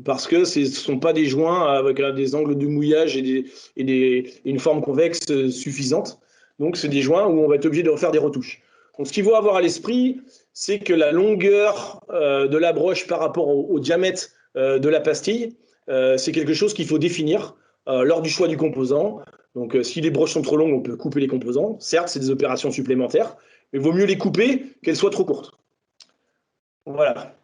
Parce que ce ne sont pas des joints avec des angles de mouillage et une forme convexe suffisante. Donc, c'est des joints où on va être obligé de refaire des retouches. Donc, ce qu'il faut avoir à l'esprit, c'est que la longueur de la broche par rapport au diamètre de la pastille, c'est quelque chose qu'il faut définir lors du choix du composant. Donc, si les broches sont trop longues, on peut couper les composants. Certes, c'est des opérations supplémentaires, mais il vaut mieux les couper qu'elles soient trop courtes. Voilà.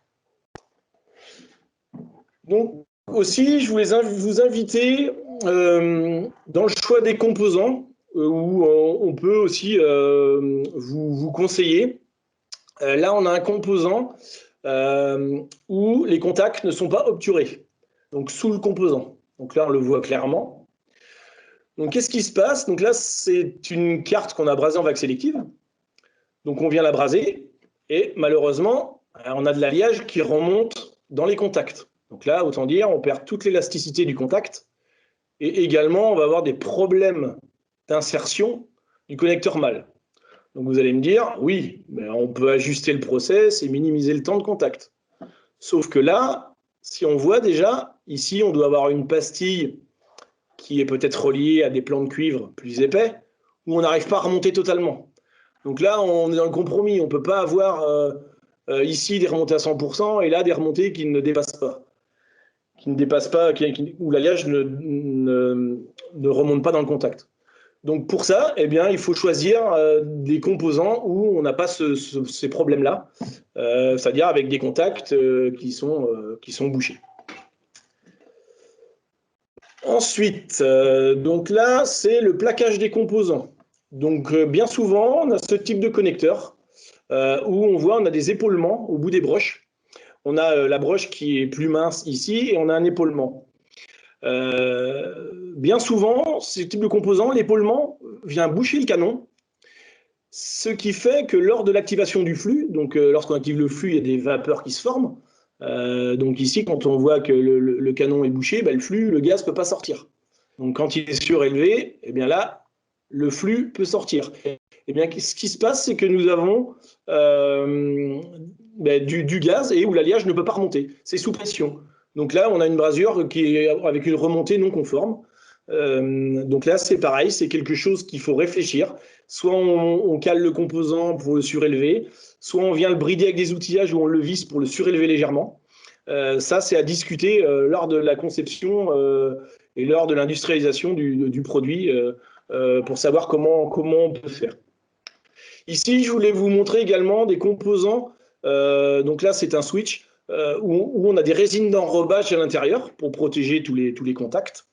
Donc, aussi, je voulais vous inviter dans le choix des composants, où on peut aussi vous conseiller. Là, on a un composant où les contacts ne sont pas obturés, donc sous le composant. Donc là, on le voit clairement. Donc, qu'est-ce qui se passe? Donc là, c'est une carte qu'on a brasée en wax sélective. Donc, on vient la braser et malheureusement, on a de l'alliage qui remonte dans les contacts. Donc là, autant dire, on perd toute l'élasticité du contact et également, on va avoir des problèmes d'insertion du connecteur mâle. Donc vous allez me dire, oui, mais on peut ajuster le process et minimiser le temps de contact. Sauf que là, si on voit déjà, ici, on doit avoir une pastille qui est peut-être reliée à des plans de cuivre plus épais, où on n'arrive pas à remonter totalement. Donc là, on est dans le compromis. On ne peut pas avoir ici des remontées à 100% et là des remontées qui ne dépassent pas. Où l'alliage ne remonte pas dans le contact. Donc pour ça, eh bien, il faut choisir des composants où on n'a pas ces problèmes-là, c'est-à-dire avec des contacts qui sont bouchés. Ensuite, donc là, c'est le plaquage des composants. Donc bien souvent, on a ce type de connecteur où on voit on a des épaulements au bout des broches. On a la broche qui est plus mince ici et on a un épaulement. Bien souvent, ce type de composant, l'épaulement vient boucher le canon, ce qui fait que lors de l'activation du flux, donc lorsqu'on active le flux, il y a des vapeurs qui se forment. Donc ici, quand on voit que le canon est bouché, ben, le gaz ne peut pas sortir. Donc quand il est surélevé, eh bien là, le flux peut sortir. Eh bien, ce qui se passe, c'est que nous avons du gaz et où l'alliage ne peut pas remonter. C'est sous pression. Donc là, on a une brasure qui est avec une remontée non conforme. Donc là, c'est pareil, c'est quelque chose qu'il faut réfléchir. Soit on cale le composant pour le surélever, soit on vient le brider avec des outillages où on le visse pour le surélever légèrement. Ça, c'est à discuter lors de la conception et lors de l'industrialisation du produit pour savoir comment on peut faire. Ici, je voulais vous montrer également des composants. Donc là, c'est un switch où on a des résines d'enrobage à l'intérieur pour protéger tous les contacts.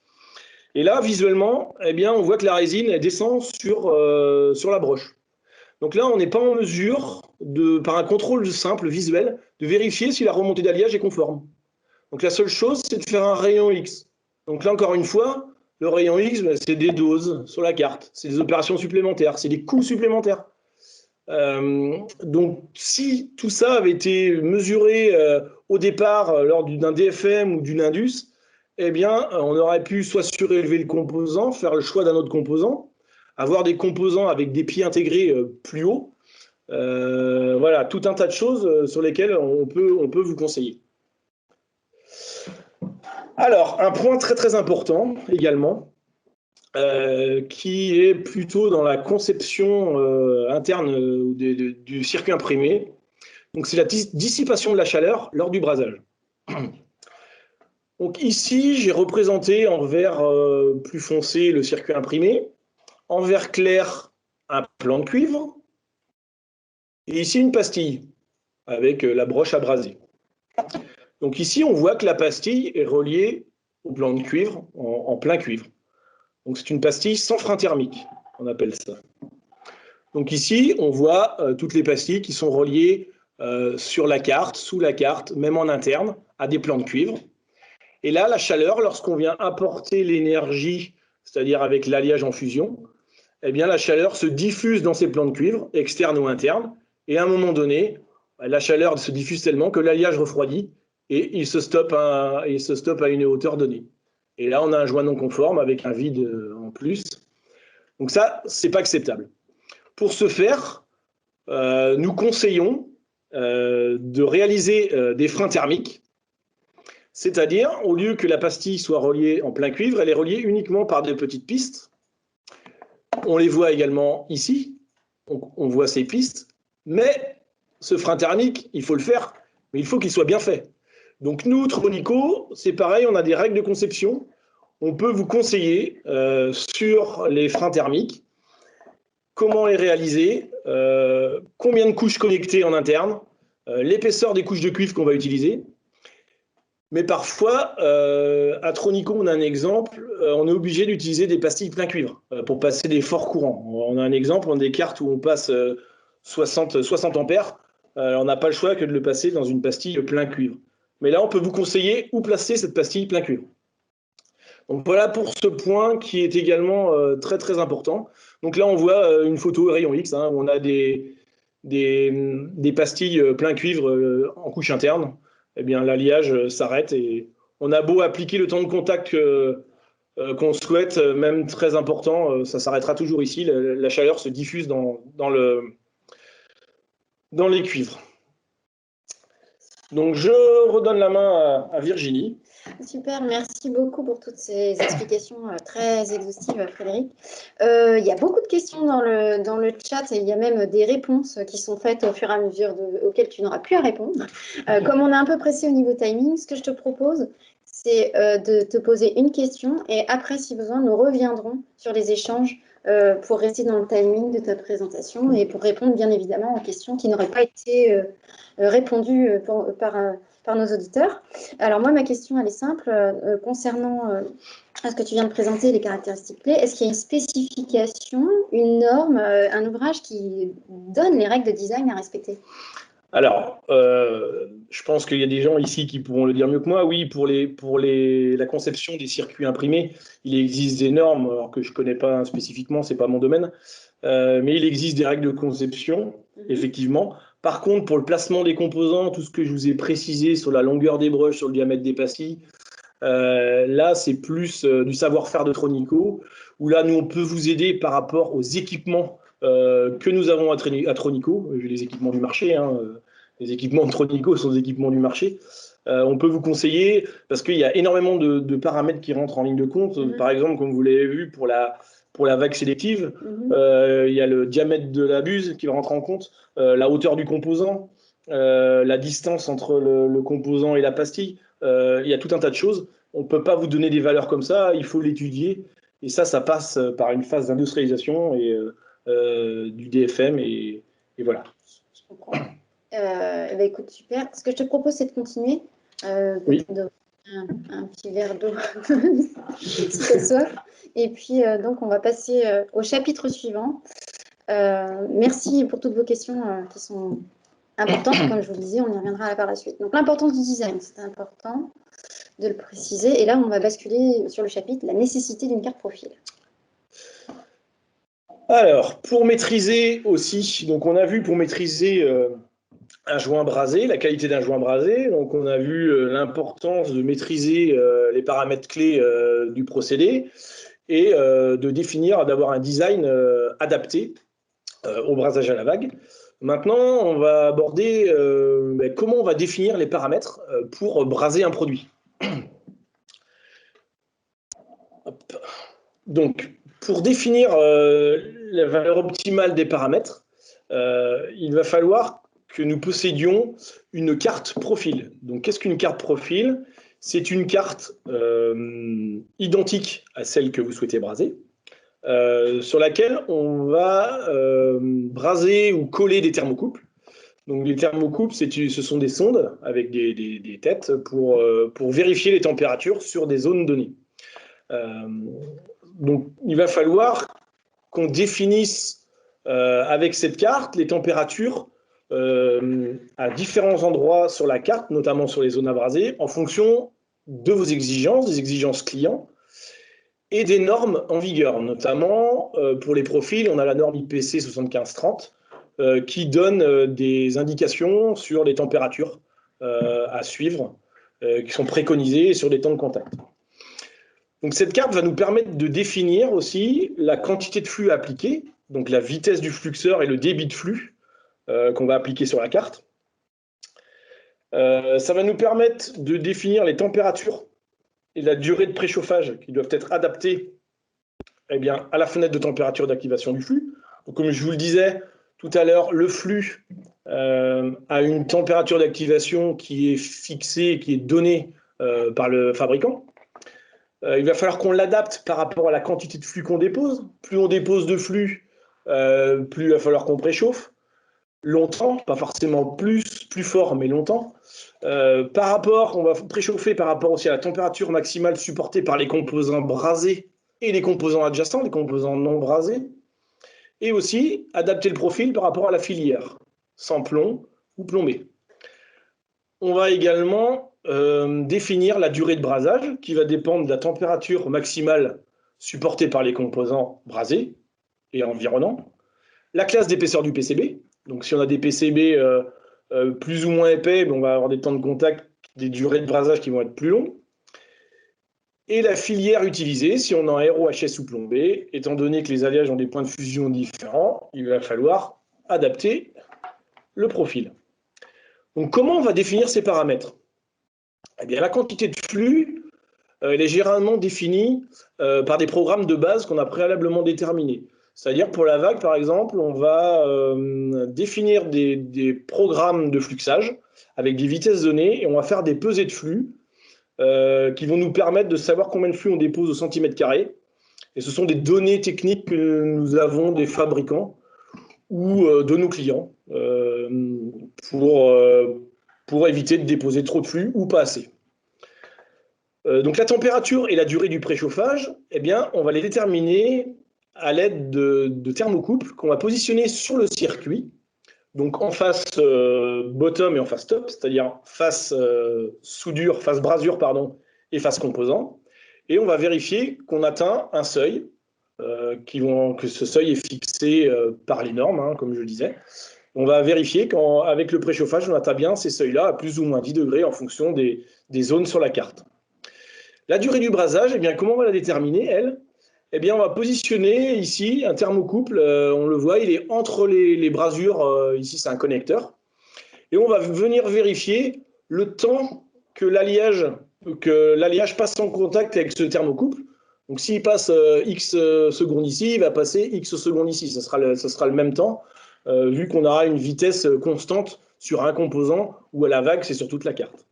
Et là, visuellement, eh bien, on voit que la résine elle descend sur la broche. Donc là, on n'est pas en mesure, par un contrôle simple, visuel, de vérifier si la remontée d'alliage est conforme. Donc la seule chose, c'est de faire un rayon X. Donc là, encore une fois, le rayon X, ben, c'est des doses sur la carte, c'est des opérations supplémentaires, c'est des coûts supplémentaires. Donc si tout ça avait été mesuré au départ lors d'un DFM ou d'une Indus, eh bien, on aurait pu soit surélever le composant, faire le choix d'un autre composant, avoir des composants avec des pieds intégrés plus hauts. Voilà, tout un tas de choses sur lesquelles on peut vous conseiller. Alors, un point très très important également, qui est plutôt dans la conception interne du circuit imprimé. Donc, c'est la dissipation de la chaleur lors du brasage. Donc ici, j'ai représenté en vert plus foncé le circuit imprimé, en vert clair un plan de cuivre, et ici une pastille avec la broche à braser. Donc ici, on voit que la pastille est reliée au plan de cuivre en plein cuivre. Donc c'est une pastille sans frein thermique, on appelle ça. Donc ici, on voit toutes les pastilles qui sont reliées sur la carte, sous la carte, même en interne, à des plans de cuivre. Et là, la chaleur, lorsqu'on vient apporter l'énergie, c'est-à-dire avec l'alliage en fusion, eh bien, la chaleur se diffuse dans ces plans de cuivre, externes ou internes, et à un moment donné, la chaleur se diffuse tellement que l'alliage refroidit et il se stoppe à une hauteur donnée. Et là, on a un joint non conforme avec un vide en plus. Donc ça, ce n'est pas acceptable. Pour ce faire, nous conseillons de réaliser des freins thermiques. C'est-à-dire, au lieu que la pastille soit reliée en plein cuivre, elle est reliée uniquement par des petites pistes. On les voit également ici. On voit ces pistes. Mais ce frein thermique, il faut le faire, mais il faut qu'il soit bien fait. Donc nous, Tronico, c'est pareil, on a des règles de conception. On peut vous conseiller sur les freins thermiques, comment les réaliser, combien de couches connectées en interne, l'épaisseur des couches de cuivre qu'on va utiliser. Mais parfois, à Tronico, on a un exemple, on est obligé d'utiliser des pastilles plein cuivre pour passer des forts courants. On a un exemple, on a des cartes où on passe 60 ampères, on n'a pas le choix que de le passer dans une pastille plein cuivre. Mais là, on peut vous conseiller où placer cette pastille plein cuivre. Donc voilà pour ce point qui est également très très important. Donc là, on voit une photo rayon X, hein, où on a des pastilles plein cuivre en couche interne. Eh bien, l'alliage s'arrête et on a beau appliquer le temps de contact qu'on souhaite, même très important, ça s'arrêtera toujours ici. La chaleur se diffuse dans les cuivres. Donc, je redonne la main à Virginie. Super, merci beaucoup pour toutes ces explications très exhaustives, Frédéric. Il y a beaucoup de questions dans le chat et il y a même des réponses qui sont faites au fur et à mesure auxquelles tu n'auras plus à répondre. Comme on est un peu pressé au niveau timing, ce que je te propose, c'est de te poser une question et après, si besoin, nous reviendrons sur les échanges pour rester dans le timing de ta présentation et pour répondre bien évidemment aux questions qui n'auraient pas été répondues par nos auditeurs. Alors moi, ma question, elle est simple. Concernant ce que tu viens de présenter, les caractéristiques clés, est-ce qu'il y a une spécification, une norme, un ouvrage qui donne les règles de design à respecter? Alors, je pense qu'il y a des gens ici qui pourront le dire mieux que moi. Oui, pour la conception des circuits imprimés, il existe des normes, alors que je ne connais pas spécifiquement, ce n'est pas mon domaine, mais il existe des règles de conception, effectivement. Par contre, pour le placement des composants, tout ce que je vous ai précisé sur la longueur des brushes, sur le diamètre des pastilles, là, c'est plus du savoir-faire de Tronico, où là, nous, on peut vous aider par rapport aux équipements que nous avons à Tronico, les équipements du marché, hein, les équipements de Tronico sont des équipements du marché. On peut vous conseiller, parce qu'il y a énormément de paramètres qui rentrent en ligne de compte. Par exemple, comme vous l'avez vu, pour la vague sélective, il y a le diamètre de la buse qui va rentrer en compte, la hauteur du composant, la distance entre le composant et la pastille. Il y a tout un tas de choses. On ne peut pas vous donner des valeurs comme ça, il faut l'étudier. Et ça passe par une phase d'industrialisation et du DFM. Et voilà. Je comprends. Écoute, super. Ce que je te propose, c'est de continuer. Oui. Un petit verre d'eau, si tu soif. Et puis, donc, on va passer au chapitre suivant. Merci pour toutes vos questions qui sont importantes. Comme je vous le disais, on y reviendra par la suite. Donc, l'importance du design, c'est important de le préciser. Et là, on va basculer sur le chapitre la nécessité d'une carte profil. Alors, pour maîtriser aussi, donc on a vu pour maîtriser un joint brasé, la qualité d'un joint brasé. Donc, on a vu l'importance de maîtriser les paramètres clés du procédé et de définir, d'avoir un design adapté au brasage à la vague. Maintenant, on va aborder comment on va définir les paramètres pour braser un produit. Hop. Donc, pour définir la valeur optimale des paramètres, il va falloir que nous possédions une carte profil. Donc, qu'est-ce qu'une carte profil? C'est une carte identique à celle que vous souhaitez braser, sur laquelle on va braser ou coller des thermocouples. Donc, les thermocouples, ce sont des sondes avec des têtes pour vérifier les températures sur des zones données. Donc, il va falloir qu'on définisse avec cette carte les températures à différents endroits sur la carte, notamment sur les zones à braser, en fonction de vos exigences, des exigences clients et des normes en vigueur. Notamment, pour les profils, on a la norme IPC 7530 qui donne des indications sur les températures à suivre, qui sont préconisées sur les temps de contact. Donc, cette carte va nous permettre de définir aussi la quantité de flux à appliquer, donc la vitesse du fluxeur et le débit de flux qu'on va appliquer sur la carte. Ça va nous permettre de définir les températures et la durée de préchauffage qui doivent être adaptées à la fenêtre de température d'activation du flux. Donc, comme je vous le disais tout à l'heure, le flux a une température d'activation qui est fixée, qui est donnée par le fabricant. Il va falloir qu'on l'adapte par rapport à la quantité de flux qu'on dépose. Plus on dépose de flux, plus il va falloir qu'on préchauffe longtemps, pas forcément plus fort, mais longtemps. On va préchauffer par rapport aussi à la température maximale supportée par les composants brasés et les composants adjacents, les composants non brasés. Et aussi adapter le profil par rapport à la filière, sans plomb ou plombé. On va également définir la durée de brasage qui va dépendre de la température maximale supportée par les composants brasés et environnants, la classe d'épaisseur du PCB. Donc si on a des PCB plus ou moins épais, on va avoir des temps de contact, des durées de brasage qui vont être plus longues. Et la filière utilisée, si on est en ROHS ou plombé, étant donné que les alliages ont des points de fusion différents, il va falloir adapter le profil. Donc comment on va définir ces paramètres? Eh bien, la quantité de flux, elle est généralement définie par des programmes de base qu'on a préalablement déterminés. C'est-à-dire pour la vague, par exemple, on va définir des programmes de fluxage avec des vitesses données et on va faire des pesées de flux qui vont nous permettre de savoir combien de flux on dépose au centimètre carré. Et ce sont des données techniques que nous avons des fabricants ou de nos clients pour éviter de déposer trop de flux ou pas assez. Donc la température et la durée du préchauffage, eh bien, on va les déterminer à l'aide de thermocouples qu'on va positionner sur le circuit, donc en face bottom et en face top, c'est-à-dire face soudure, face brasure, pardon, et face composant. Et on va vérifier qu'on atteint un seuil, que ce seuil est fixé par les normes, hein, comme je le disais. On va vérifier qu'avec le préchauffage, on atteint bien ces seuils-là à plus ou moins 10 degrés en fonction des zones sur la carte. La durée du brasage, eh bien, comment on va la déterminer, elle? Eh bien, on va positionner ici un thermocouple, on le voit, il est entre les brasures, ici c'est un connecteur, et on va venir vérifier le temps que l'alliage passe en contact avec ce thermocouple. Donc s'il passe X secondes ici, il va passer X secondes ici, ça sera le même temps, vu qu'on aura une vitesse constante sur un composant ou à la vague, c'est sur toute la carte.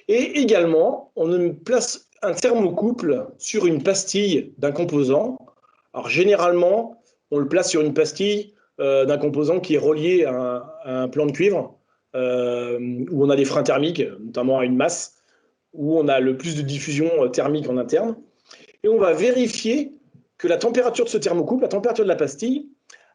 Et également, on place un thermocouple sur une pastille d'un composant. Alors généralement, on le place sur une pastille d'un composant qui est relié à un plan de cuivre, où on a des freins thermiques, notamment à une masse, où on a le plus de diffusion thermique en interne. Et on va vérifier que la température de ce thermocouple, la température de la pastille,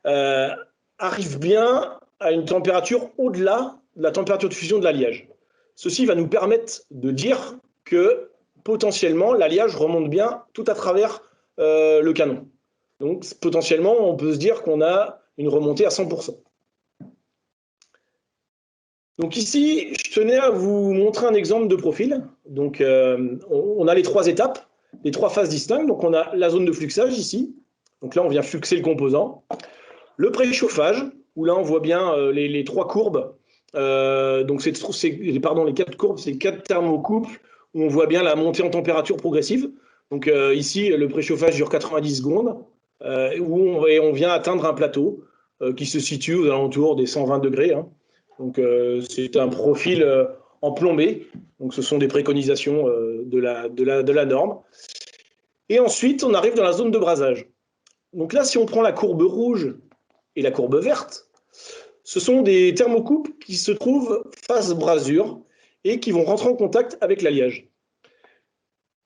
arrive bien à une température au-delà de la température de fusion de l'alliage. Ceci va nous permettre de dire que potentiellement l'alliage remonte bien tout à travers le canon. Donc potentiellement, on peut se dire qu'on a une remontée à 100%. Donc ici, je tenais à vous montrer un exemple de profil. Donc on a les trois étapes, les trois phases distinctes. Donc on a la zone de fluxage ici. Donc là, on vient fluxer le composant. Le préchauffage, où là, on voit bien les trois courbes. Donc les quatre courbes, c'est 4 thermocouples où on voit bien la montée en température progressive. Donc ici, le préchauffage dure 90 secondes, où on vient atteindre un plateau qui se situe aux alentours des 120 degrés. Hein. Donc c'est un profil en plombé. Donc ce sont des préconisations de la norme. Et ensuite, on arrive dans la zone de brasage. Donc là, si on prend la courbe rouge et la courbe verte, ce sont des thermocouples qui se trouvent face brasure et qui vont rentrer en contact avec l'alliage.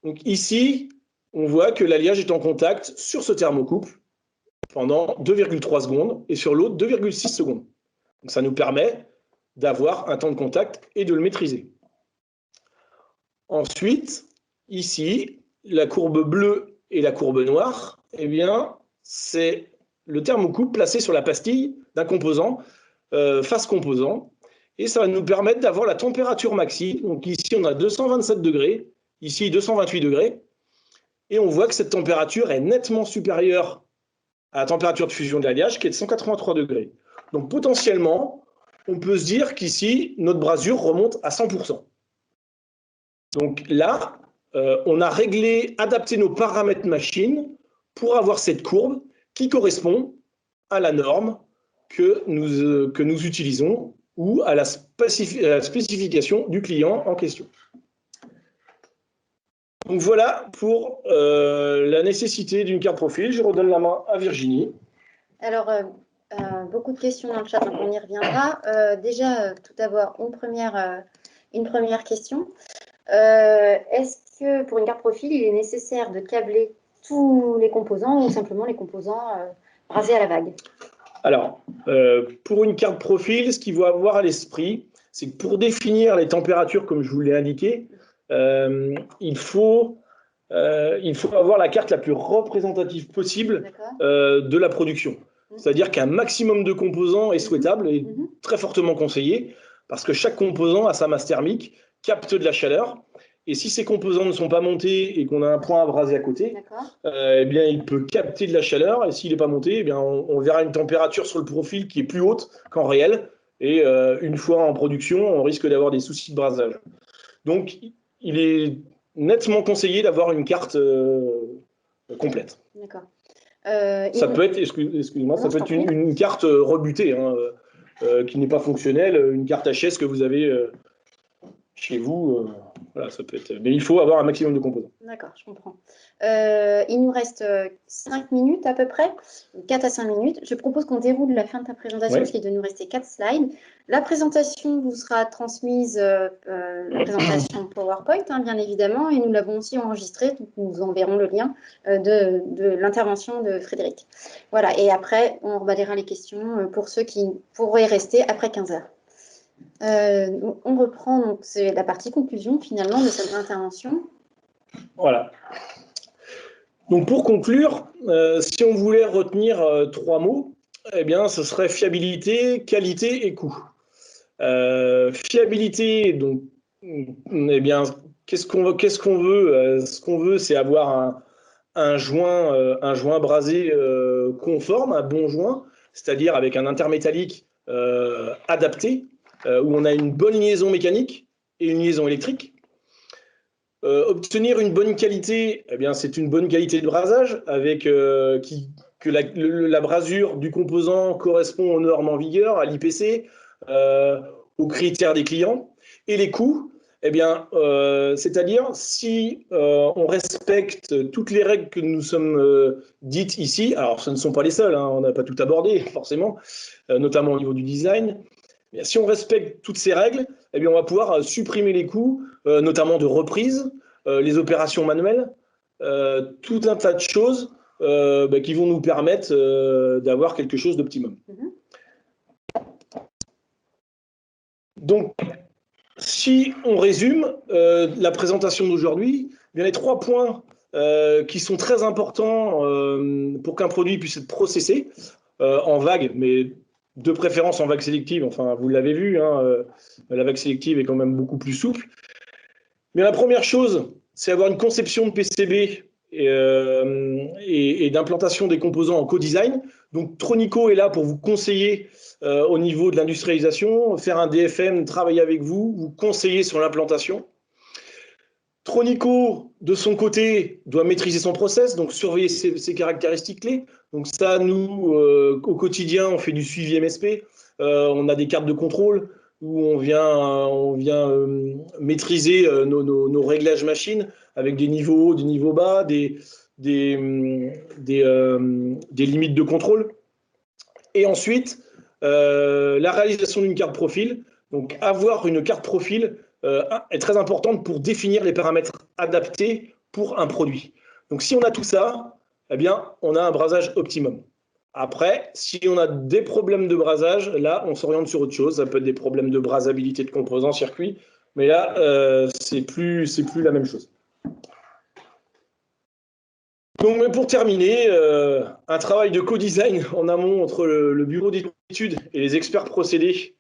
Donc ici, on voit que l'alliage est en contact sur ce thermocouple pendant 2,3 secondes et sur l'autre 2,6 secondes. Donc ça nous permet d'avoir un temps de contact et de le maîtriser. Ensuite, ici, la courbe bleue et la courbe noire, eh bien, c'est le thermocouple placé sur la pastille d'un composant, face composant, et ça va nous permettre d'avoir la température maxi. Donc ici, on a 227 degrés, ici 228 degrés, et on voit que cette température est nettement supérieure à la température de fusion de l'alliage, qui est de 183 degrés. Donc potentiellement, on peut se dire qu'ici, notre brasure remonte à 100%. Donc là, on a adapté nos paramètres machine pour avoir cette courbe qui correspond à la norme que nous utilisons ou à la spécification du client en question. Donc voilà pour la nécessité d'une carte profil. Je redonne la main à Virginie. Alors, beaucoup de questions dans le chat, donc on y reviendra. Déjà, tout d'abord, une première question. Est-ce que pour une carte profil, il est nécessaire de câbler tous les composants ou simplement les composants brasés à la vague? Alors, pour une carte profil, ce qu'il faut avoir à l'esprit, c'est que pour définir les températures, comme je vous l'ai indiqué, il faut avoir la carte la plus représentative possible de la production. C'est-à-dire qu'un maximum de composants est souhaitable et très fortement conseillé, parce que chaque composant a sa masse thermique, capte de la chaleur, et si ces composants ne sont pas montés et qu'on a un point à braser à côté, eh bien, il peut capter de la chaleur, et s'il n'est pas monté, eh bien, on verra une température sur le profil qui est plus haute qu'en réel, et une fois en production, on risque d'avoir des soucis de brasage. Donc, il est nettement conseillé d'avoir une carte complète. D'accord. Ça peut être, excusez-moi, ça peut être une carte rebutée, hein, qui n'est pas fonctionnelle, une carte HS que vous avez chez vous. Voilà, ça peut être. Mais il faut avoir un maximum de composants. D'accord, je comprends. Il nous reste 5 minutes à peu près, 4 à 5 minutes. Je propose qu'on déroule la fin de ta présentation, parce qu'il doit nous rester 4 slides. La présentation vous sera transmise, la présentation PowerPoint, hein, bien évidemment, et nous l'avons aussi enregistrée, donc nous enverrons le lien de l'intervention de Frédéric. Voilà, et après, on rebalayera les questions pour ceux qui pourraient rester après 15 heures. On reprend, donc c'est la partie conclusion finalement de cette intervention. Voilà. Donc pour conclure, si on voulait retenir 3 mots, eh bien ce serait fiabilité, qualité et coût. Fiabilité, donc, eh bien, qu'est-ce qu'on veut? Ce qu'on veut, c'est avoir un joint brasé conforme, un bon joint, c'est-à-dire avec un intermétallique adapté, où on a une bonne liaison mécanique et une liaison électrique. Obtenir une bonne qualité, eh bien, c'est une bonne qualité de brasage, avec que la brasure du composant correspond aux normes en vigueur, à l'IPC, aux critères des clients. Et les coûts, eh bien, c'est-à-dire si on respecte toutes les règles que nous sommes dites ici, alors ce ne sont pas les seules, hein, on n'a pas tout abordé forcément, notamment au niveau du design. Si on respecte toutes ces règles, eh bien, on va pouvoir supprimer les coûts, notamment de reprise, les opérations manuelles, tout un tas de choses qui vont nous permettre d'avoir quelque chose d'optimum. Donc, si on résume la présentation d'aujourd'hui, les 3 points qui sont très importants pour qu'un produit puisse être processé en vague, mais de préférence en vague sélective, enfin vous l'avez vu, hein, la vague sélective est quand même beaucoup plus souple. Mais la première chose, c'est avoir une conception de PCB et d'implantation des composants en co-design. Donc Tronico est là pour vous conseiller au niveau de l'industrialisation, faire un DFM, travailler avec vous, vous conseiller sur l'implantation. Tronico, de son côté, doit maîtriser son process, donc surveiller ses caractéristiques clés. Donc ça, nous, au quotidien, on fait du suivi MSP, on a des cartes de contrôle où on vient maîtriser nos réglages machines avec des niveaux hauts, des niveaux bas, des limites de contrôle. Et ensuite, la réalisation d'une carte profil. Donc avoir une carte profil est très importante pour définir les paramètres adaptés pour un produit. Donc si on a tout ça, eh bien, on a un brasage optimum. Après, si on a des problèmes de brasage, là, on s'oriente sur autre chose. Ça peut être des problèmes de brasabilité de composants, circuits, mais là, c'est plus la même chose. Donc, pour terminer, un travail de co-design en amont entre le bureau d'études et les experts procédés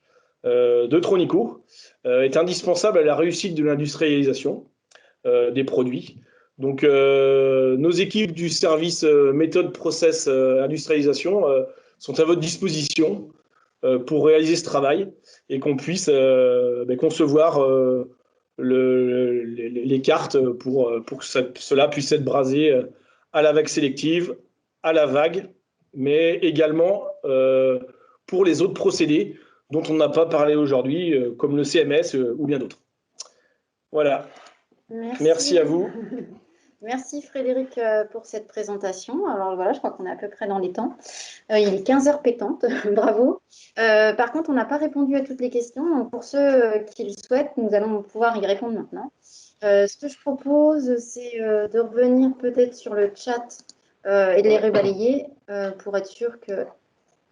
de Tronico est indispensable à la réussite de l'industrialisation des produits. Donc, nos équipes du service méthode, process, industrialisation sont à votre disposition pour réaliser ce travail et qu'on puisse concevoir les cartes pour que cela puisse être brasé à la vague sélective, à la vague, mais également pour les autres procédés dont on n'a pas parlé aujourd'hui, comme le CMS ou bien d'autres. Voilà. Merci à vous. Merci Frédéric pour cette présentation. Alors voilà, je crois qu'on est à peu près dans les temps. Il est 15h pétante, bravo. Par contre, on n'a pas répondu à toutes les questions. Donc pour ceux qui le souhaitent, nous allons pouvoir y répondre maintenant. Ce que je propose, c'est de revenir peut-être sur le chat et de les rebalayer pour être sûr que,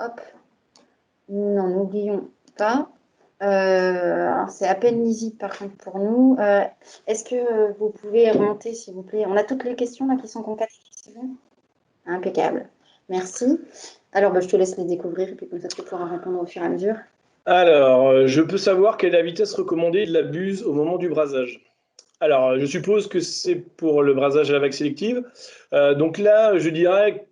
hop, nous n'en oublions pas. Alors c'est à peine lisible par contre pour nous. Est-ce que vous pouvez remonter s'il vous plaît? On a toutes les questions là qui sont concaténées, c'est bon? Impeccable. Merci. Alors je te laisse les découvrir et puis comme ça tu pourras répondre au fur et à mesure. Alors, je peux savoir quelle est la vitesse recommandée de la buse au moment du brasage. Alors, je suppose que c'est pour le brasage à la vague sélective. Donc là, je dirais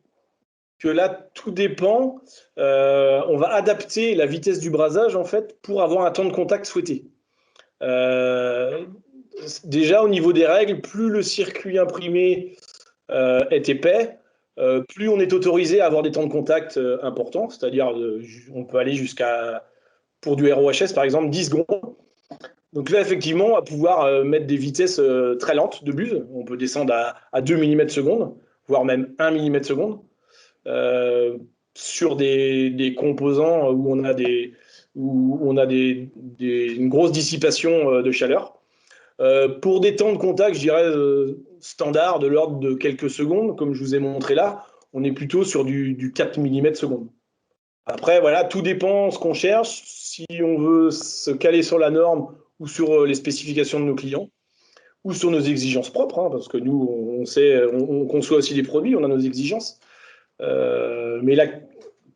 que là, tout dépend. On va adapter la vitesse du brasage, en fait, pour avoir un temps de contact souhaité. Déjà, au niveau des règles, plus le circuit imprimé est épais, plus on est autorisé à avoir des temps de contact importants. C'est-à-dire, on peut aller jusqu'à, pour du ROHS, par exemple, 10 secondes. Donc là, effectivement, on va pouvoir mettre des vitesses très lentes de buse. On peut descendre à 2 mm seconde, voire même 1 mm seconde, sur des composants où on a, une grosse dissipation de chaleur. Pour des temps de contact, je dirais standard de l'ordre de quelques secondes, comme je vous ai montré là, on est plutôt sur du 4 mm seconde. Après, voilà, tout dépend ce qu'on cherche. Si on veut se caler sur la norme ou sur les spécifications de nos clients, ou sur nos exigences propres, hein, parce que nous, on conçoit aussi des produits, on a nos exigences. Mais là,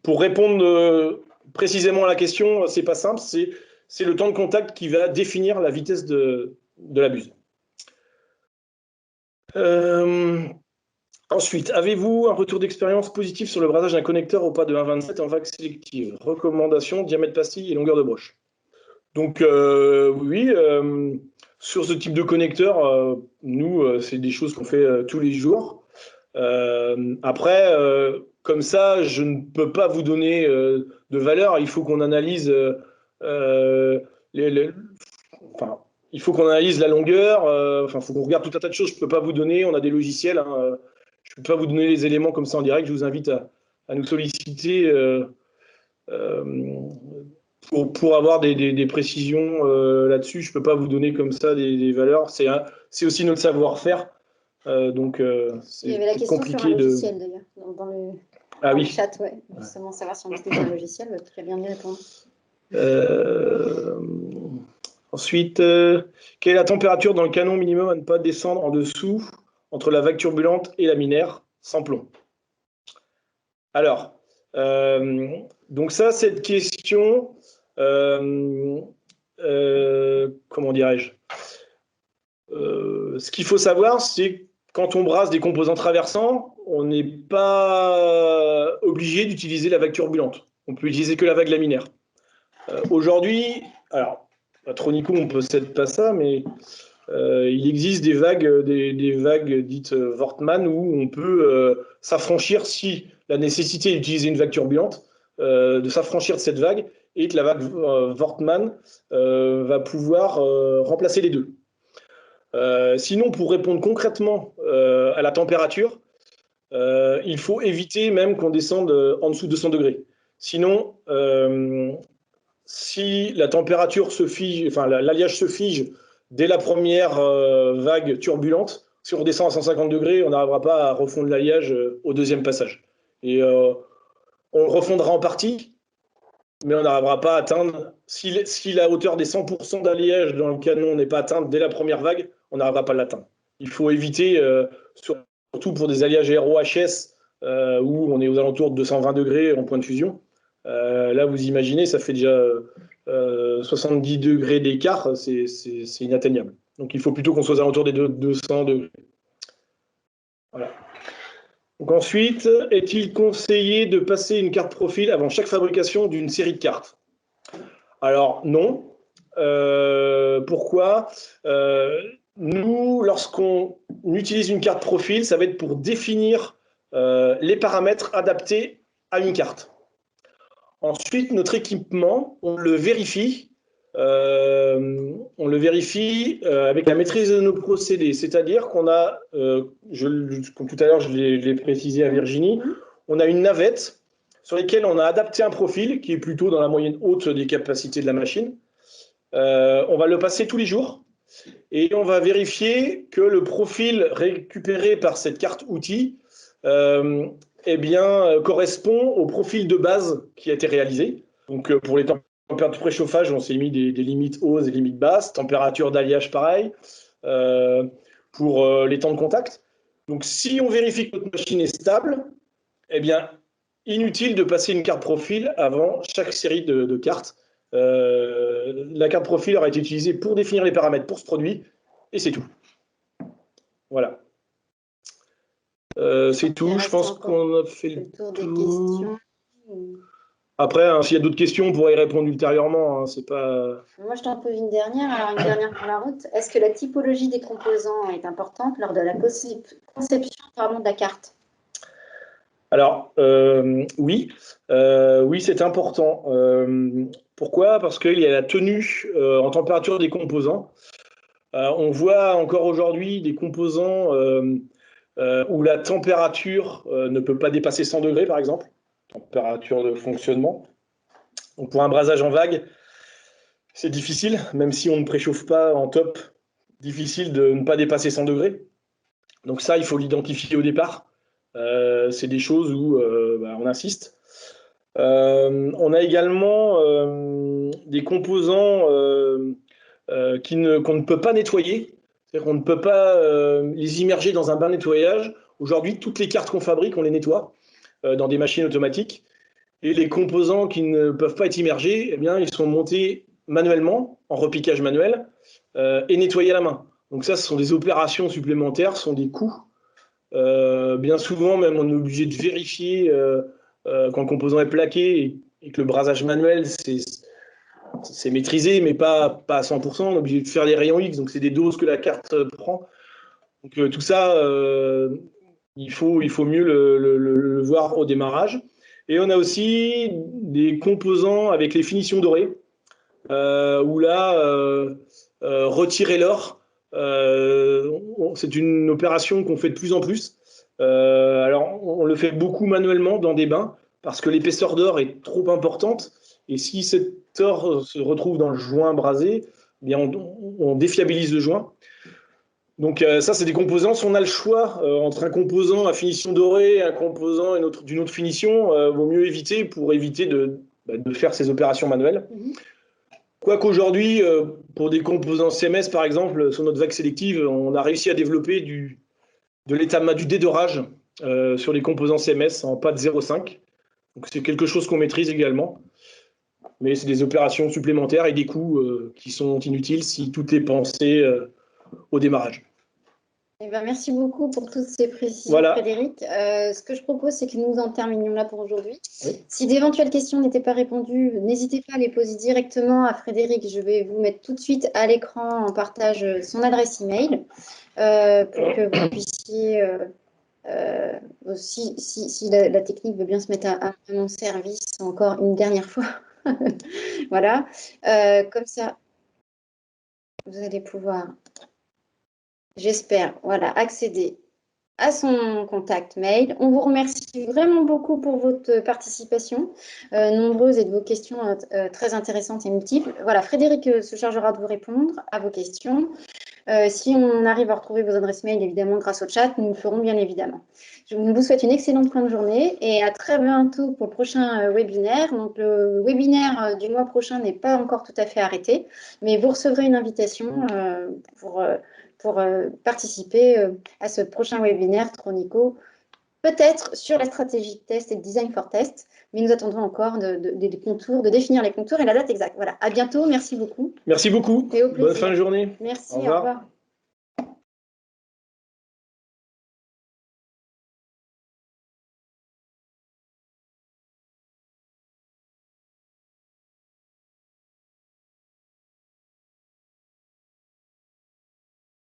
pour répondre précisément à la question, c'est pas simple, c'est le temps de contact qui va définir la vitesse de la buse. Ensuite, avez-vous un retour d'expérience positif sur le brasage d'un connecteur au pas de 1,27 en vague sélective? Recommandation, diamètre pastille et longueur de broche. Donc oui, sur ce type de connecteur, nous, c'est des choses qu'on fait tous les jours. Après, comme ça, je ne peux pas vous donner de valeur. Il faut qu'on analyse enfin, il faut qu'on analyse la longueur. Enfin, il faut qu'on regarde tout un tas de choses. Je ne peux pas vous donner. On a des logiciels. Hein, je ne peux pas vous donner les éléments comme ça en direct. Je vous invite à nous solliciter pour avoir des précisions là-dessus. Je ne peux pas vous donner comme ça des valeurs. C'est aussi notre savoir-faire. Donc, il y avait la question sur un logiciel d'ailleurs, dans le chat, ouais. Justement, savoir si on utilise un logiciel, tu as bien dû répondre. Ensuite, quelle est la température dans le canon minimum à ne pas descendre en dessous entre la vague turbulente et la minaire sans plomb? Alors, donc ça, cette question, comment dirais-je, ce qu'il faut savoir, c'est quand on brasse des composants traversants, on n'est pas obligé d'utiliser la vague turbulente. On peut utiliser que la vague laminaire. Aujourd'hui, alors, à Tronico, on ne possède pas ça, mais il existe des vagues dites Wortmann où on peut s'affranchir, si la nécessité d'utiliser une vague turbulente, de s'affranchir de cette vague et que la vague Wortmann va pouvoir remplacer les deux. Sinon, pour répondre concrètement à la température, il faut éviter même qu'on descende en dessous de 200 degrés. Sinon, si la température se fige, enfin l'alliage se fige dès la première vague turbulente, si on redescend à 150 degrés, on n'arrivera pas à refondre l'alliage au deuxième passage. Et on le refondra en partie, mais on n'arrivera pas à atteindre, si la hauteur des 100% d'alliage dans le canon n'est pas atteinte dès la première vague, on n'arrivera pas à l'atteindre. Il faut éviter, surtout pour des alliages ROHS, où on est aux alentours de 220 degrés en point de fusion. Là, vous imaginez, ça fait déjà 70 degrés d'écart, c'est inatteignable. Donc, il faut plutôt qu'on soit aux alentours des 200 degrés. Voilà. Donc, ensuite, est-il conseillé de passer une carte profil avant chaque fabrication d'une série de cartes? Alors, non. Pourquoi? Nous, lorsqu'on utilise une carte profil, ça va être pour définir les paramètres adaptés à une carte. Ensuite, notre équipement, on le vérifie. Avec la maîtrise de nos procédés, c'est-à-dire qu'on a, comme tout à l'heure je l'ai précisé à Virginie, on a une navette sur laquelle on a adapté un profil qui est plutôt dans la moyenne haute des capacités de la machine. On va le passer tous les jours et on va vérifier que le profil récupéré par cette carte outil correspond au profil de base qui a été réalisé. Donc pour les température de préchauffage, on s'est mis des limites hausses et des limites basses. Température d'alliage, pareil. Pour les temps de contact. Donc, si on vérifie que notre machine est stable, eh bien, inutile de passer une carte profil avant chaque série de cartes. La carte profil aura été utilisée pour définir les paramètres pour ce produit, et c'est tout. Voilà. C'est tout. Je pense qu'on a fait le tour des questions. Après, hein, s'il y a d'autres questions, on pourrait y répondre ultérieurement. Hein, c'est pas... Moi, je t'en pose une dernière. Alors, une dernière pour la route. Est-ce que la typologie des composants est importante lors de la conception de la carte? Alors, oui. Oui, c'est important. Pourquoi? Parce qu'il y a la tenue en température des composants. On voit encore aujourd'hui des composants où la température ne peut pas dépasser 100 degrés, par exemple. Température de fonctionnement. Donc pour un brasage en vague, c'est difficile, même si on ne préchauffe pas en top, difficile de ne pas dépasser 100 degrés. Donc ça, il faut l'identifier au départ. C'est des choses où on insiste. On a également des composants qu'on ne peut pas nettoyer. C'est-à-dire qu'on ne peut pas les immerger dans un bain de nettoyage. Aujourd'hui, toutes les cartes qu'on fabrique, on les nettoie dans des machines automatiques. Et les composants qui ne peuvent pas être immergés, eh bien, ils sont montés manuellement, en repiquage manuel, et nettoyés à la main. Donc ça, ce sont des opérations supplémentaires, ce sont des coûts. Bien souvent, même, on est obligé de vérifier quand le composant est plaqué et que le brasage manuel, c'est maîtrisé, mais pas à 100%. On est obligé de faire des rayons X, donc c'est des doses que la carte prend. Donc tout ça, il faut mieux le voir au démarrage. Et on a aussi des composants avec les finitions dorées, où là, retirer l'or, c'est une opération qu'on fait de plus en plus. Alors, on le fait beaucoup manuellement dans des bains, parce que l'épaisseur d'or est trop importante. Et si cet or se retrouve dans le joint brasé, eh bien on défiabilise le joint. Donc ça, c'est des composants. Si on a le choix entre un composant à finition dorée et un composant d'une autre finition, vaut mieux éviter pour éviter de faire ces opérations manuelles. Quoiqu'aujourd'hui, pour des composants CMS, par exemple, sur notre vague sélective, on a réussi à développer du dédorage sur les composants CMS en pâte 0,5. Donc c'est quelque chose qu'on maîtrise également. Mais c'est des opérations supplémentaires et des coûts qui sont inutiles si tout est pensé au démarrage. Eh ben, merci beaucoup pour toutes ces précisions, voilà. Frédéric. Ce que je propose, c'est que nous en terminions là pour aujourd'hui. Oui. Si d'éventuelles questions n'étaient pas répondues, n'hésitez pas à les poser directement à Frédéric. Je vais vous mettre tout de suite à l'écran en partage son adresse email pour que vous puissiez, si la technique veut bien se mettre à mon service encore une dernière fois. Voilà. Comme ça, vous allez pouvoir... J'espère, voilà, accéder à son contact mail. On vous remercie vraiment beaucoup pour votre participation nombreuse et de vos questions très intéressantes et multiples. Voilà, Frédéric se chargera de vous répondre à vos questions. Si on arrive à retrouver vos adresses mail, évidemment, grâce au chat, nous le ferons bien évidemment. Je vous souhaite une excellente fin de journée et à très bientôt pour le prochain webinaire. Donc, le webinaire du mois prochain n'est pas encore tout à fait arrêté, mais vous recevrez une invitation pour participer à ce prochain webinaire Tronico, peut-être sur la stratégie de test et le design for test, mais nous attendons encore des contours, de définir les contours et la date exacte. Voilà, à bientôt, merci beaucoup. Merci beaucoup. Bonne fin de journée. Merci, au revoir.